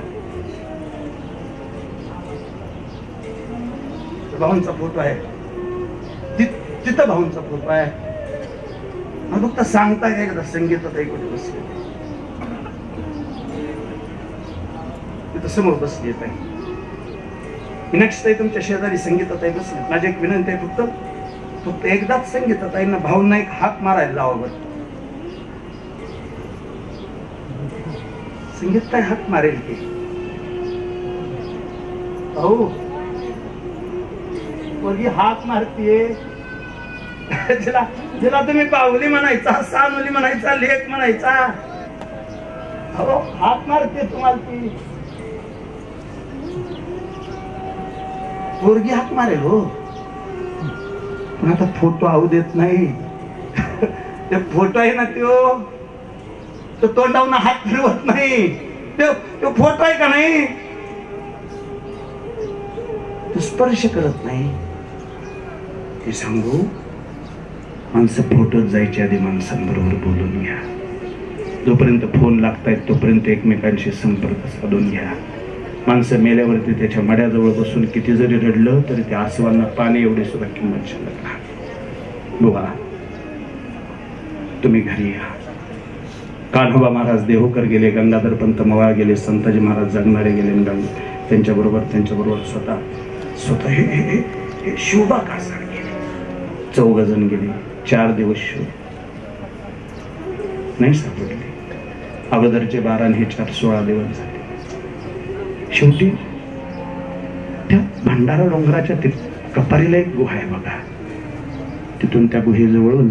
भाऊंचा फोटो आहे तिथं, भाऊंचा फोटो आहे. फक्त सांगताय एकदा संगीतात कुठे बसले तिथं समोर बसली येत आहे. मीनाक्षीताई तुमच्या शेजारी संगीताताई बसले. माझी एक विनंती आहे, फक्त एकदाच संगीताताईंना भाऊंना एक हाक मारायला लावा. बरं संगीत काय हाक मारेल की अहो पोरगी हाक मारतीये जिला तुम्ही पावली म्हणायचा, सानुली म्हणायचा, लेख म्हणायचा, अहो हाक मारते तुम्हाला ती पोरगी हाक मारेल हो. पण आता फोटो आऊ देत नाही. ते फोटो आहे ना तो तोंडावून हात फिरवत नाही. तो फोटो आहे का नाही, तो स्पर्श करत नाही. ते सांगू, माणसं फोटोत जायच्या आधी माणसांबरोबर बोलून घ्या. जोपर्यंत फोन लागतायत तोपर्यंत एकमेकांशी संपर्क साधून घ्या. माणसं मेल्यावरती त्याच्या मड्याजवळ बसून किती जरी रडलं तरी त्या आसवांना पाणी एवढी सुद्धा किंमत शिल्लक नाही. बुवा तुम्ही घरी या. कान्होबा महाराज देहूकर गेले, गंगाधर पंत मवाळ गेले, संताजी महाराज जगणारे गेले, त्यांच्याबरोबर स्वतः हे शिवबा कासार गेले. 4 जण गेले. 4 दिवस शोध नाही सापडले. अगोदरचे 12 आणि हे 4 16 दिवस झाले. शेवटी त्या भंडारा डोंगराच्या कपारीला एक गुहा आहे बघा. तिथून त्या गुहेजवळून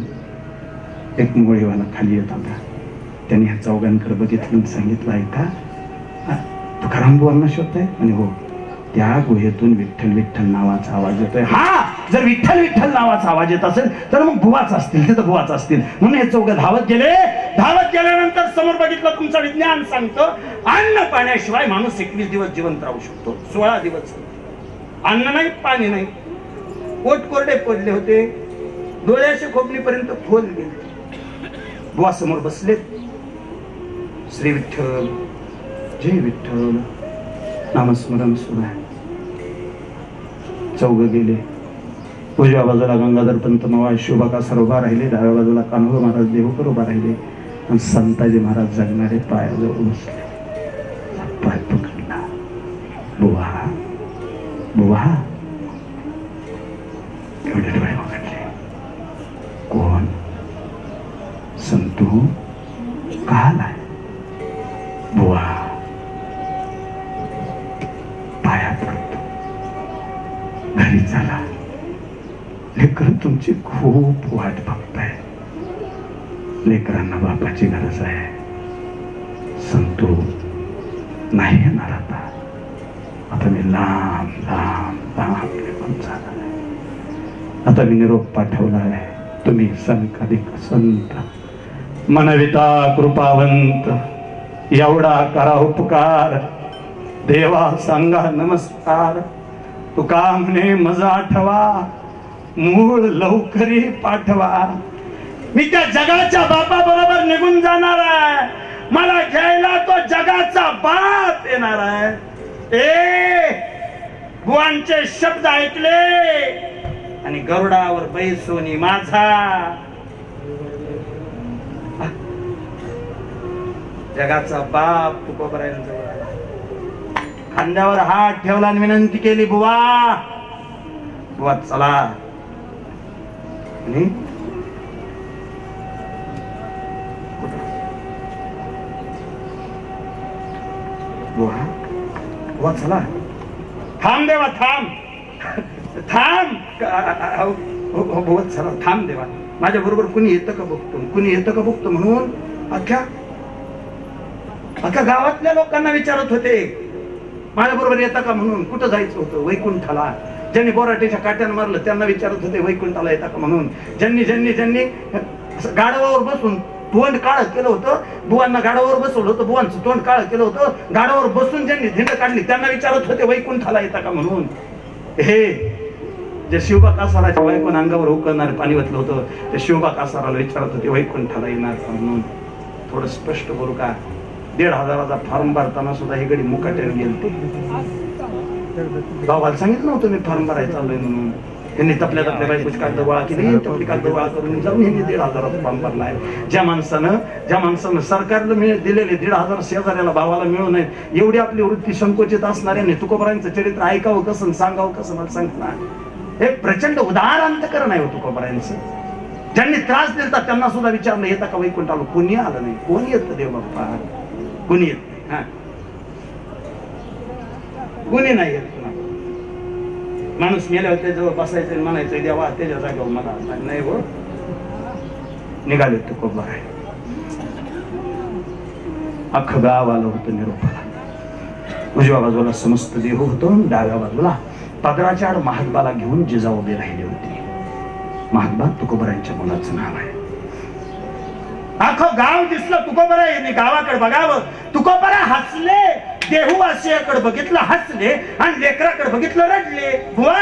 एक मोळीवाला खाली येत होता. त्यांनी ह्या चौघांकडे बघितलं आणि सांगितलं, ऐका तुकाराम बुवांना शोधताय? आणि हो, त्या गुहेतून विठ्ठल विठ्ठल नावाचा आवाज येतोय. हा, जर विठ्ठल विठ्ठल नावाचा आवाज येत असेल तर मग बुवाच असतील, तिथं बुवाच असतील. म्हणून हे चौघ धावत गेले. धावत गेल्यानंतर समोर बघितलं, तुमचं विज्ञान सांगतं अन्न पाण्याशिवाय माणूस 21 दिवस जिवंत राहू शकतो. 16 दिवस अन्न नाही, पाणी नाही, पोट कोरडे पडले होते, डोळ्याच्या खोपणीपर्यंत खोल गेले. बुवा समोर बसले. श्री विठ्ठल, जय विठ्ठल नामस्मरण सुरू आहे. चौघ गेले. उजव्या बाजूला गंगाधर पंत मवाळ शिवबा कासार उभा राहिले. डाव्या बाजूला कान्होबा महाराज देहूकर उभा राहिले आणि संताजी महाराज जगणारे पायाजवळ बसले. पाय पकडला. बुवा बुवा एवढे डोळे पकडले. कोण? संतू का आलाय? बुवा पाया पडतो, घरी चला. लेकर तुमची खूप वाट बघताय. लेकरांना बापाची गरज आहे. संतू नाही येणार आता. आता मी लांब लांब लांब निघून जाणार आहे. आता मी निरोप पाठवला आहे. तुम्ही संकाधिक संत, मनविता कृपावंत, एवढा करा उपकार. देवा सांगा नमस्कार. तुका म्हणे मजा आठवा, मूळ लवकरी पाठवा. मी त्या जगाच्या बापा बरोबर निघून जाणार आहे. मला घ्यायला तो जगाचा बाप येणार आहे. बुवांचे शब्द ऐकले आणि गरुडावर बैसोनी माझा जगाचा बाप तुकोबरायांजवळ खांद्यावर हात ठेवला आणि विनंती केली, बुवा बुवा चला. आणि बुवा बुवा चला. थांब देवा, थांब थांब. बुवा चला, थांब देवा. माझ्या बरोबर कुणी येतं का बघतो, कुणी येतं का बघतो म्हणून अख्ख्या गावातल्या लोकांना विचारत होते, माझ्या बरोबर येतं का म्हणून. कुठं जायचं होतं? वैकुंठाला. ज्यांनी बोराटीच्या काट्यानं मारलं त्यांना विचारत होते वैकुंठाला येता का म्हणून. ज्यांनी ज्यांनी ज्यांनी गाढवावर बसून तोंड काळ केलं होतं, बुवांना गाढवावर बसवलं होतं, बुवांचं तोंड काळ केलं होतं, गाढवावर बसून ज्यांनी धिंड काढली त्यांना विचारत होते वैकुंठाला येता का म्हणून. हे जे शिवबा कासाराच्या बायकोन अंगावर उकळणार पाणी वाटलं होतं, त्या शिवबा कासाराला विचारत होते वैकुंठाला येणार का म्हणून. थोडं स्पष्ट बोलू का? 1,500चा फॉर्म भरताना सुद्धा हे गडी मुकाट्याने गेलते. गावाला सांगितलं नव्हतं मी फॉर्म भरायला चाललोय म्हणून. त्यांनी तपल्या बायकोची कागद गोळा केली, तपली कागद गोळा करून जाऊन यांनी 1,500चा फॉर्म भरलाय. ज्या माणसानं सरकारला दिलेले 1,500 शेजाऱ्याला भावाला मिळू नये एवढी आपली वृत्ती संकोचित असणाऱ्याने तुकोबरायांचं चरित्र ऐकावं कसं, सांगावं कसं मला सांगणार. एक प्रचंड उदाहरण आहे तुकोबरायांचं. ज्यांनी त्रास दिला त्यांना सुद्धा विचारलं येता का वैकुंठाला. कोणी आलं नाही. कोणी येतं देव बाप्पा? कोणी येत नाही. गुन्हे नाही आहेत. माणूस मेल्यावर त्याजवळ बसायचं म्हणायचं देवा त्याच्या जागेवर मला नाही हो. निघाले तुकोबा आहे. अख्खं गाव आलं होतं निरोपाला. उजव्या बाजूला समस्त देह होतो, डाव्या बाजूला पदराच्या आड महात्माला घेऊन जिजाऊ उभी राहिली होती. महात्मा तुकोबरायांच्या मुलाचं नाव आहे. अख्खं गाव दिसलं तुकोबरा यांनी गावाकडे बघावं. तुकोबरा हसले, देहूवासियाकडे बघितलं हसले आणि लेकराकडे बघितलं रडले. बुवा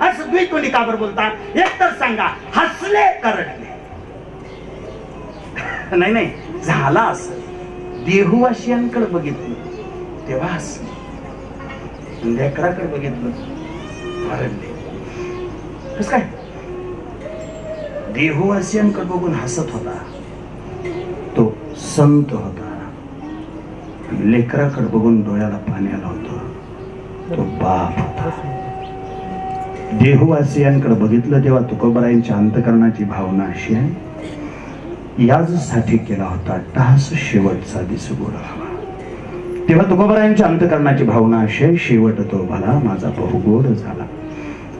असं द्वितोंडी का बरं बोलता? एक तर सांगा, हसले का रडले? नाही नाही, झाला असं. देहूवासियांकडे बघितलं तेव्हा हसले, लेकराकडे बघितलं रडले. कस काय? देहूवासियांकडे बघून हसत होता तो संत होता, लेकराकडे बघून डोळ्याला पाणी आलं होतं तो बाप होता. देहूवासियांकडे बघितलं तेव्हा तुकोबरायांच्या अंतकरणाची भावना अशी आहे, याचसाठी केला होता टास शेवटचा दिसगोड हवा. तेव्हा तुकोबरायांच्या अंतकरणाची भावना अशी आहे, शेवट तो भला माझा बहुगोड झाला.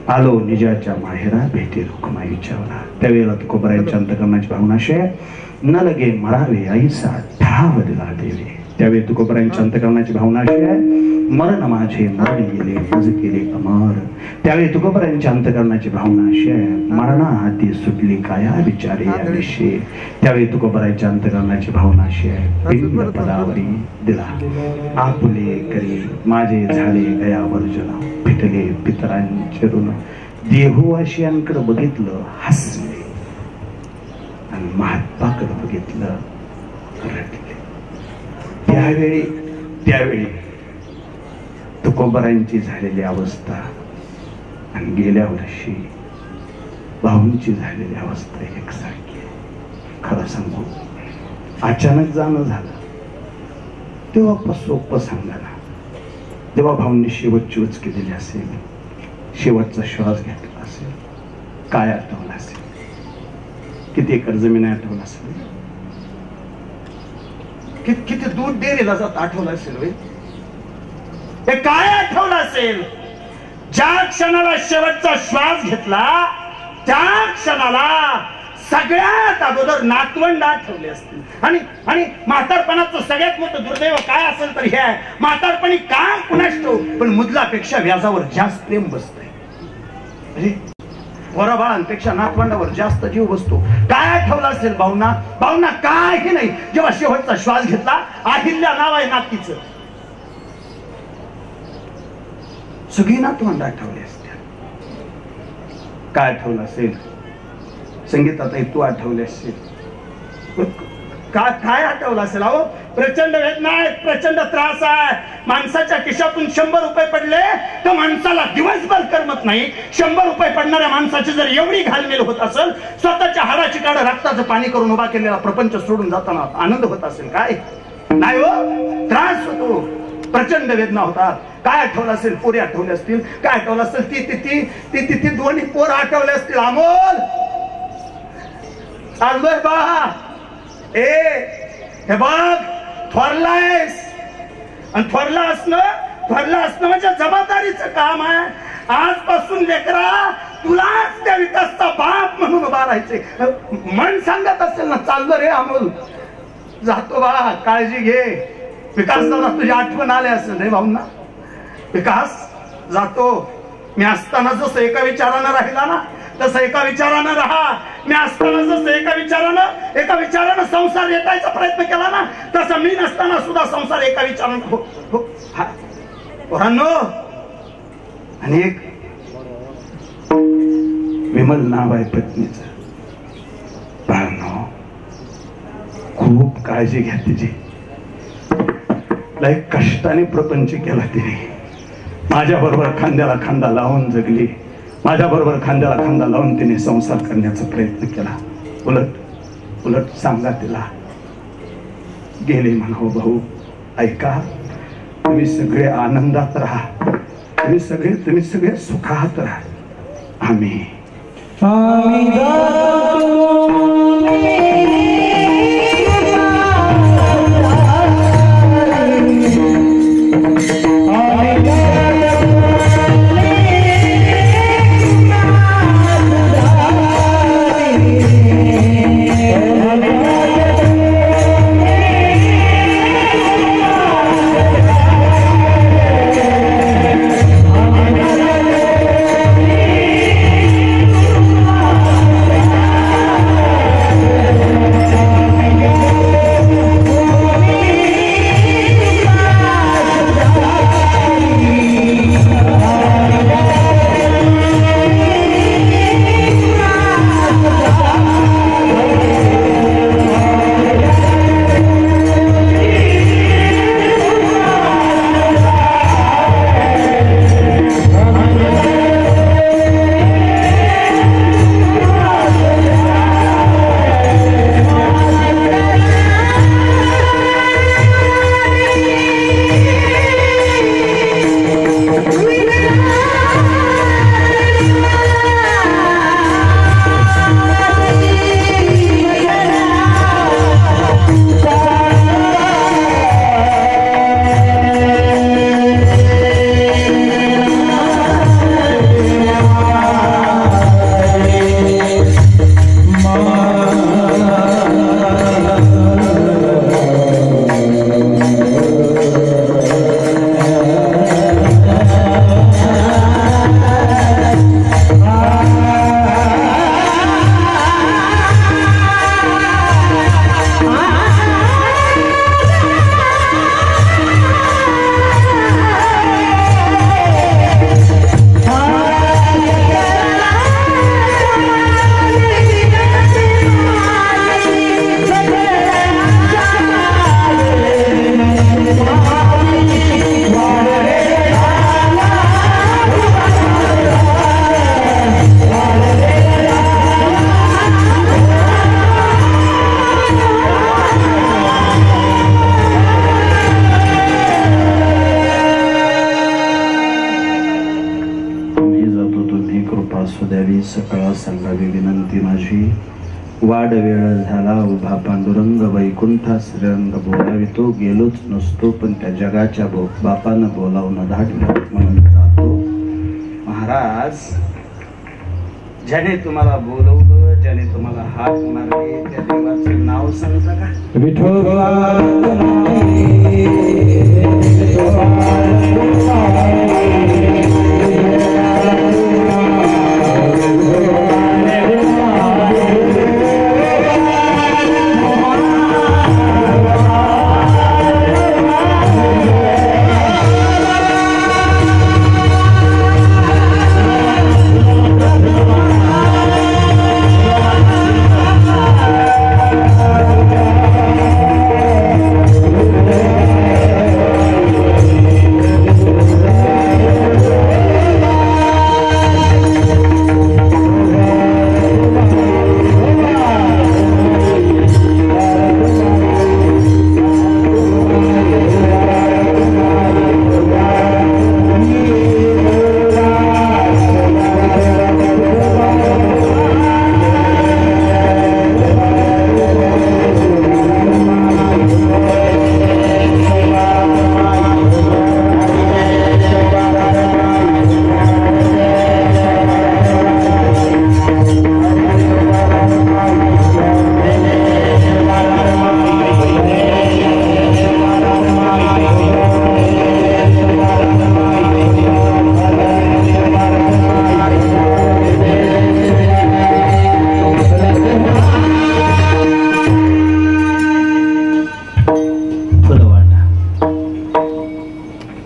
आलो निजाच्या माहेरा भेटी रुक्माईच्या वरा. त्यावेळेला तुकोबरायांच्या अंतकरणाची भावना अशी आहे, न लगे मरावे आईचा ठाव दिला देवे. त्यावेळी तुकोबरायांच्या अंतकरणाची भावना अशी आहे, मरण माझे मरण गेले मज केले अमर. त्यावेळी तुकोबरायांच्या अंतकरणाची भावना अशी आहे, मरणा हाती सुटली काया विचारे याविषयी. त्यावेळी तुकोबरायांच्या अंतकरणाची भावना अशी आहे, पिंड पदावरी दिला आपुले करी माझे झाले गया वर्जना फिटले पितरांचे ऋण. देहूवासियांकडे बघितलं हसले आणि महात्माकडे बघितलं रडले. त्यावेळी तुकोबरायांची झालेली अवस्था आणि गेल्या वर्षी भाऊंची झालेली अवस्था एकसारखी आहे. खरं सांगू, अचानक जाणं झालं तेव्हा सोपं सांगायला. तेव्हा भाऊंनी शेवटची उचकी दिली असेल, शेवटचा श्वास घेतला असेल, काय आठवलं असेल, किती एकर जमीन आठवलं असेल, किती दूध डेअरीला जात आठवलं असेल, हे काय आठवलं असेल. ज्या क्षणाला शेवटचा श्वास घेतला त्या क्षणाला सगळ्यात अगोदर नातवंड आठवले असतील. आणि म्हातारपणाचं सगळ्यात मोठं दुर्दैव काय असेल तर हे आहे, म्हातारपणी का कुणाच ठेव पण मुदलापेक्षा व्याजावर जास्त प्रेम बसतंय. अरे पोराबाळांपेक्षा नातवंडावर जास्त जीव बसतो. काय आठवलं असेल भाऊंना? भाऊंना काही नाही. जेव्हा शेवटचा श्वास घेतला, अहिल्या नाव आहे नातीचं, सगळी नातवंड आठवली असतील. काय आठवलं असेल? संगीताताई तू आठवली असेल. काय आठवलं असेल? अहो प्रचंड वेदना आहेत, प्रचंड त्रास आहे. माणसाच्या खिशातून 100 रुपये पडले तर माणसाला दिवसभर करमत नाही. 100 रुपये पडणाऱ्या माणसाची जर एवढी घालमेल होत असेल, स्वतःच्या हाडाची काढ रक्ताचं पाणी करून उभा केलेला प्रपंच सोडून जाताना आनंद होत असेल काय? नाही हो, त्रास होतो, प्रचंड वेदना होतात. काय आठवलं असेल? पोरी आठवले असतील. काय आठवलं असेल? ती दोन्ही पोर आठवले असतील. अमोल चाललोय बा, हे बघ थोरलायस, आणि थोरला असणं म्हणजे जबाबदारीचं काम आहे. आजपासून लेकरा तुलाच त्या विकासचा बाप म्हणून उभा राहायचे. मन सांगत असेल ना, चाललो रे अमोल, जातो बा, काळजी घे. विकासला तुझी आठवण आले असेल रे भाऊंना. विकास जातो. मी असताना जसं एका विचारानं राहिला ना, तसं एका विचारानं राहा. मी असताना जसं एका विचारानं संसार येतायचा प्रयत्न केला ना, तसं मी नसताना सुद्धा संसार एका विचारानं हो. पोरांनो, आणि एक विमल नाव आहे पत्नीचं. बाळांनो, खूप काळजी घ्या तिची. लय कष्टाने प्रपंच केला तिने. माझ्या बरोबर खांद्याला खांदा लावून जगली. माझ्या बरोबर खांद्याला खांदा लावून तिने संसार करण्याचा प्रयत्न केला. उलट सांगा तिला, गेले म्हणावं भाऊ, ऐका, तुम्ही सगळे आनंदात राहा, तुम्ही सगळे सुखात राहा. आम्ही सकळ सांगावी विनंती माझी. वाड वेळ झाला उभा पांडुरंग वैकुंठा श्रीरंग बोलावितो. गेलोच नसतो पण त्या जगाच्या बापानं बोलावून धाडलं म्हणून जातो. महाराज, ज्याने तुम्हाला बोलवलं, ज्याने तुम्हाला हाक मारले, त्या देवाचे नाव सांगता का?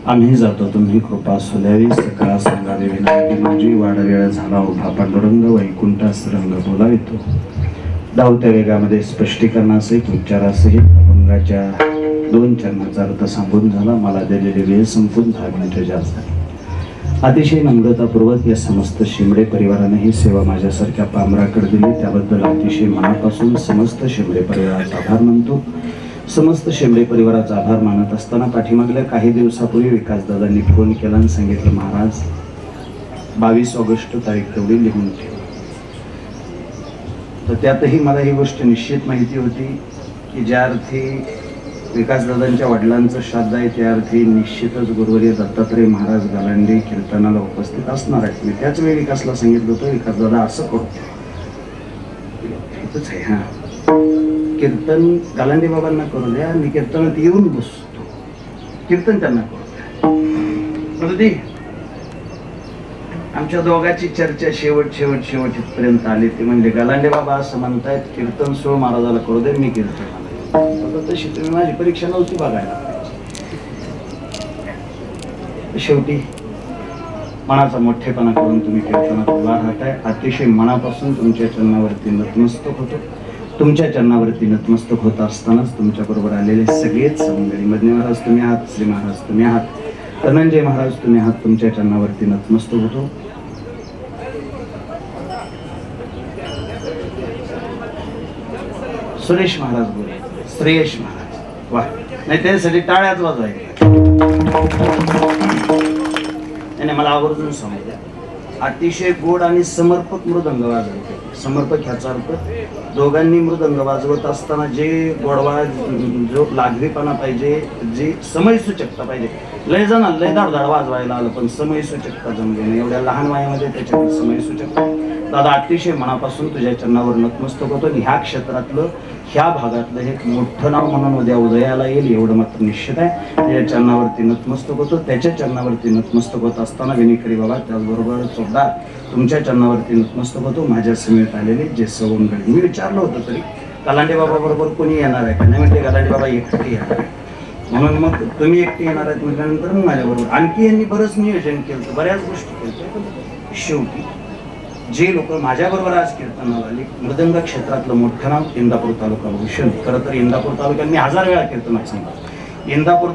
आम्ही जातो तुम्ही कृपा सुल्यावी. सकळा सांगावी विनंती माझी. वाड वेळ झाला उभा पांडुरंग वैकुंठा श्रीरंग बोलावितो. धावत्या वेगामध्ये स्पष्टीकरणासहित उच्चारासहित अभंगाच्या 2 चरणाचा अर्थ सांगून झाला. मला दिलेली वेळ संपून 10 मिनिटे जास्त झाली. अतिशय नम्रतापूर्वक या समस्त शिमडे परिवाराने ही सेवा माझ्यासारख्या पामराकडे दिली, त्याबद्दल अतिशय मनापासून समस्त शिमडे परिवाराचा आभार मानतो. समस्त शिमडे परिवाराचा आभार मानत असताना पाठीमागल्या काही दिवसापूर्वी विकासदादांनी फोन केला आणि सांगितलं, महाराज 22 ऑगस्ट तारीख तेवढी लिहून ठेवा. तर त्यातही मला ही गोष्ट निश्चित माहिती होती की ज्या अर्थी विकासदादांच्या वडिलांचं श्राद्ध आहे त्या अर्थी निश्चितच गुरुवर्य दत्तात्रय महाराज गालांडे कीर्तनाला उपस्थित असणार आहेत. मी त्याच वेळी विकासला सांगितलं होतं, विकासदादा असं करू इथंच आहे, हां कीर्तन गालांडे बाबांना करू द्या, मी कीर्तनात येऊन बसतो, कीर्तन त्यांना करू द्या. आमच्या दोघांची चर्चा शेवट इथपर्यंत आली. ते म्हणजे गालांडे बाबा असं म्हणतायत कीर्तन सोळ महाराजाला करू दे, मी कीर्तन. तशी तुम्ही माझी परीक्षा नव्हती बघायला. शेवटी मनाचा मोठेपणा करून तुम्ही कीर्तनात उभा राहताय. अतिशय मनापासून तुमच्या चरणावरती नतमस्तक होतो. तुमच्या चरणावरती नतमस्तक होत असतानाच तुमच्या बरोबर आलेले सगळेच सवंगडी, मदने महाराज तुम्ही आहात, श्री महाराज तुम्ही आहात, धनंजय महाराज तुम्ही आहात, तुमच्या चरणावरती नतमस्तक होतो. सुरेश महाराज बोले, श्रेयश महाराज, वा नाही त्यासाठी टाळ्याच वाजवायच्या. त्याने मला आवर्जून सांगितलं, अतिशय गोड आणि समर्पक मृदंग वाजवते. समर्पक ह्याचा अर्थ दोघांनी मृदंग वाजवत असताना जे गोडवा, जो लागवीपणा पाहिजे, जी समयसूचकता पाहिजे. लय जण लय धाडधाड वाजवायला आलं पण समयसूचकता जमली नाही. एवढ्या लहान वयामध्ये त्याच्याकडे समयसूचकता. दादा अतिशय मनापासून तुझ्या चरणावर नतमस्तक होतो. ह्या क्षेत्रातलं, ह्या भागातलं हे मोठं नाव म्हणून उद्या उदयाला येईल एवढं मात्र निश्चित आहे. त्याच्या चरणावरती नतमस्तक होतो. त्याच्या चरणावरती नतमस्तक होत असताना विनिकरी बाबा, त्याचबरोबर चोपदार तुमच्या चरणावरती नतमस्तक होतो. माझ्या समेत आलेले जे सवंगडी, मी विचारलं होतं तरी गालांडे बाबा बरोबर कोणी येणार आहे का, नाही म्हटले गालांडे बाबा एकटे येणार आहे. म्हणून मग तुम्ही एकटे येणार आहेत म्हटल्यानंतर मग माझ्याबरोबर आणखी यांनी बरंच नियोजन केलं, बऱ्याच गोष्टी केल्या. शेवटी जे लोक माझ्याबरोबर आज कीर्तनाला आले, मृदंग क्षेत्रातलं मोठं नाव इंदापूर तालुका भूषण. खरं तर इंदापूर तालुक्यात मी 1000 वेळा कीर्तनात सांगतो. इंदापूर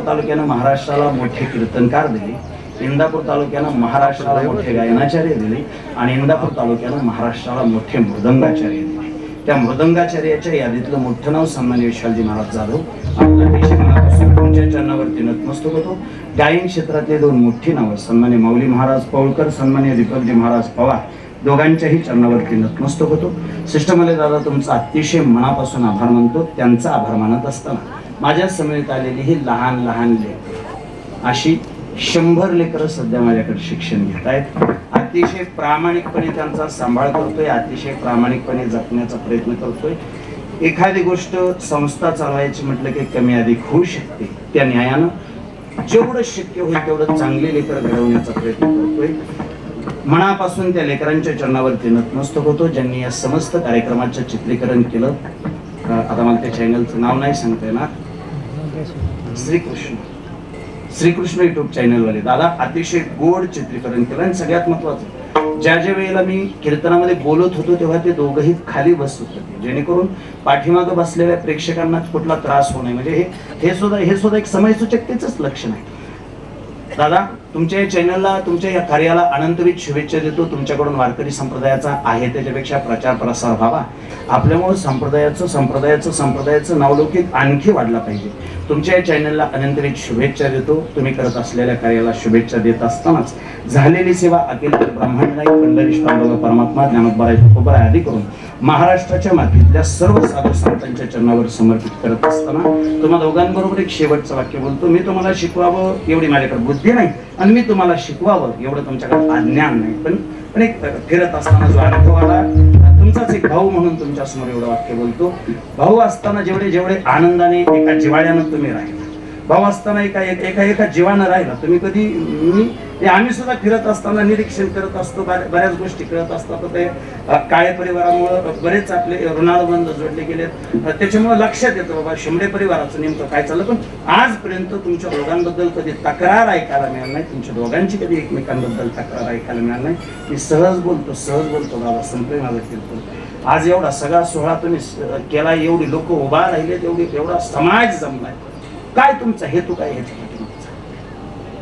तालुक्यानं महाराष्ट्राला मोठे कीर्तनकार दिले. इंदापूर तालुक्यानं महाराष्ट्राला मोठे गायनाचार्य दिले आणि इंदापूर तालुक्यानं महाराष्ट्राला मोठे मृदंगाचार्य दिले. त्या मृदंगाचार्याच्या यादीतलं मोठं नाव सन्माननीय विशालजी महाराज जाधव. मनापासून तुमच्या चरणावरती नतमस्तक होतो. गायन क्षेत्रातले 2 मोठी नावं, सन्माननीय माऊली महाराज पौळकर, सन्माननीय दीपकजी महाराज पवार, दोघांच्याही चरणावरती नतमस्तक होतो. सिस्टमले दादा तुमचा अतिशय मनापासून आभार मानतो. त्यांचा आभार मानत असताना माझ्या समवेत आलेली ही लहान लहान लेकरं, अशी 100 लेकरं सध्या माझ्याकडे शिक्षण घेत आहेत. अतिशय प्रामाणिकपणे त्यांचा सांभाळ करतोय, अतिशय प्रामाणिकपणे जपण्याचा प्रयत्न करतोय. एखादी गोष्ट संस्था चालवायची म्हटलं की कमी अधिक होऊ शकते, त्या न्यायानं जेवढं शक्य होईल तेवढं चांगले लेकर घडवण्याचा प्रयत्न करतोय. मनापासून त्या लेकरांच्या चरणावरती नतमस्तक होतो. ज्यांनी या समस्त कार्यक्रमाचं चित्रीकरण केलं, आता मला त्या चॅनलचं नाव नाही सांगता येणार, श्रीकृष्ण युट्यूब चॅनलवाले दादा अतिशय गोड चित्रीकरण केलं. आणि सगळ्यात महत्वाचं, ज्या वेळेला मी कीर्तनामध्ये बोलत होतो तेव्हा ते दोघंही खाली बसत होते, जेणेकरून पाठीमागं बसलेल्या प्रेक्षकांना कुठला त्रास होऊ नये. म्हणजे हे सुद्धा एक समयसूचकतेचंच लक्षण आहे. दादा तुमच्या या चॅनलला, तुमच्या या कार्याला अनंतविध शुभेच्छा देतो. तुमच्याकडून वारकरी संप्रदायाचा आहे त्याच्यापेक्षा प्रचार प्रसार व्हावा. आपल्यामुळे संप्रदायाचं नावलौकिक आणखी वाढला पाहिजे. तुमच्या या चॅनलला अनंतविध शुभेच्छा देतो. तुम्ही करत असलेल्या कार्याला शुभेच्छा देत असतानाच झालेली सेवा अखिल ब्रह्मांड नाईक पंढरीश पांडुरंग परमात्मा ज्ञानोबा आदी करून महाराष्ट्राच्या मातीतल्या सर्व साधू संतांच्या चरणावर समर्पित करत असताना तुम्हा दोघांबरोबर एक शेवटचं वाक्य बोलतो. मी तुम्हाला शिकवावं एवढी माझ्याकडे बुद्धी नाही आणि मी तुम्हाला शिकवावं एवढं तुमच्याकडे अज्ञान नाही, पण एक फिरत असताना जो अनुभव आला, तुमचाच एक भाऊ म्हणून तुमच्या समोर एवढं वाक्य बोलतो. भाऊ असताना जेवढे आनंदाने एका जिवाळ्यानं तुम्ही राहिला, भाऊ असताना एका जीवानं राहिला तुम्ही. कधी आम्ही सुद्धा फिरत असताना निरीक्षण करत असतो, बऱ्याच गोष्टी करत असतात. ते काळे परिवारामुळे बरेच आपले ऋणानुबंध जोडले गेलेत, त्याच्यामुळे लक्षात येतं बाबा शिंदे परिवाराचं नेमकं काय चाललं. पण आजपर्यंत तुमच्या दोघांबद्दल कधी तक्रार ऐकायला मिळाली नाही, तुमच्या दोघांची कधी एकमेकांबद्दल तक्रार ऐकायला मिळाली नाही. मी सहज बोलतो बाबा, संपले माझं कीर्तन. आज एवढा सगळा सोहळा तुम्ही केला, एवढी लोक उभा राहिले, एवढा समाज जमलाय. काय तुमचा हेतू काय?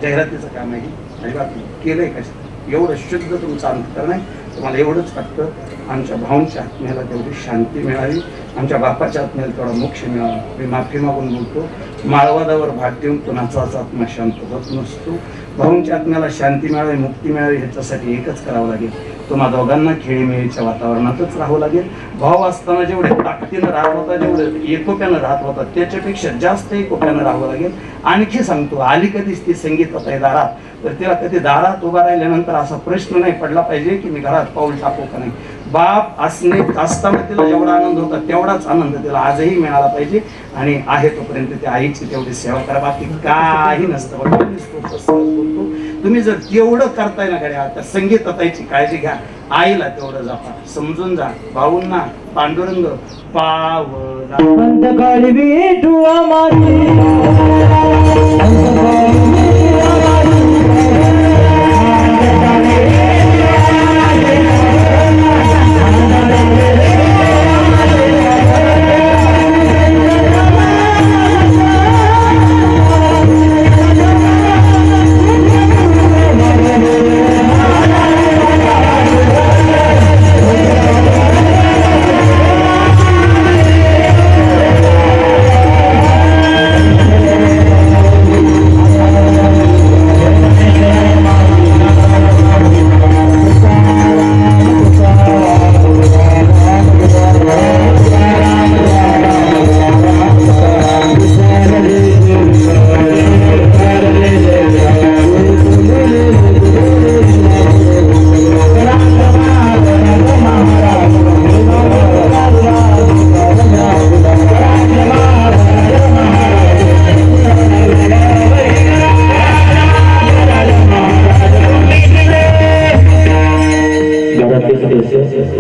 जाहिरातीचं काम आहे अजिबात केलंय का? एवढं शुद्ध तुमचं अंतकरण आहे. तुम्हाला एवढंच वाटतं आमच्या भावांच्या आत्म्याला तेवढी शांती मिळावी, आमच्या बापाच्या आत्म्याला तेवढा मोक्ष मिळावा. मी माफी मागून बोलतो, माळवादावर भाग देऊन कुणाचाच आत्मा शांत होत नसतो. भाऊंच्या आत्म्याला शांती मिळावी, मुक्ती मिळावी, ह्याच्यासाठी एकच करावं लागेल, तुम्हा दोघांना खेळीमेळीच्या वातावरणातच राहावं लागेल. भाव असताना जेवढे ताकदीनं राहत होता, जेवढे एकोप्यानं राहत होता, त्याच्यापेक्षा जास्त एकोप्यानं राहावं लागेल. आणखी सांगतो, आली कधीच ती संगीत दारात, तर तिला कधी दारात उभा राहिल्यानंतर असा प्रश्न नाही पडला पाहिजे की मी घरात पाऊल टाकू का नाही. बाप असताना तिला जेवढा आनंद होता तेवढाच आनंद तिला आजही मिळाला पाहिजे. आणि आहे तोपर्यंत त्या आईची तेवढी सेवा करा, बाकी काही नसतं. बोलतो तुम्ही जर तेवढं करताय ना घड्या, तर संगीत ताईची काळजी घ्या, आईला तेवढं जपा, समजून जा. भाऊंना पांडुरंग पावला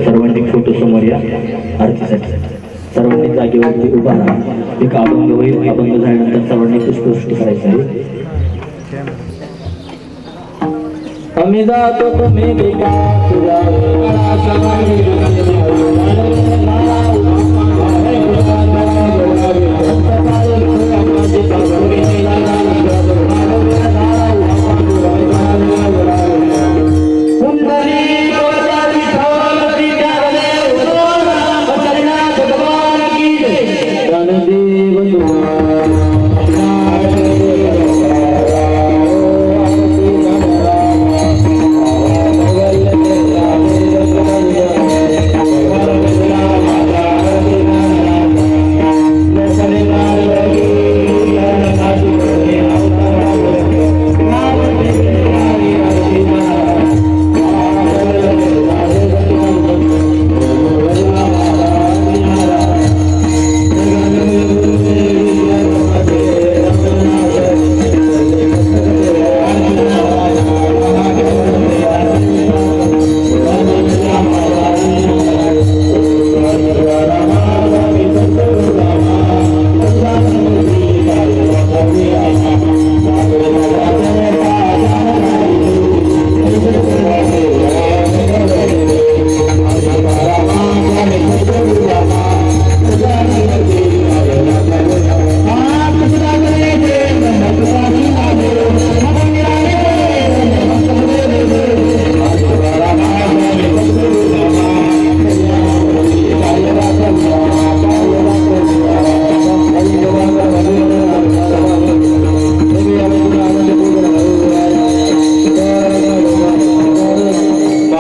सर्वांनी फोटो समोर या आरतीसाठी. सर्वांनी जागेवरती उभा राहा. एक अभंग होईल, अभंग झाल्यानंतर सर्वांनी पुष्पवृष्टी करायची आहे. आम्ही जातो तुम्ही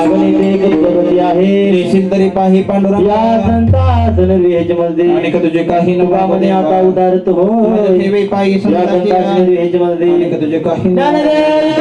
मागणी ते कल्पवती आहे देशील तरी पाही पांडुरंग या संतासन विहेज मध्ये अनेक तुझे काही मध्ये आता उदारत हो ठेवे पायी या संतासन विहेज मध्ये अनेक तुझे काही ज्ञानदेव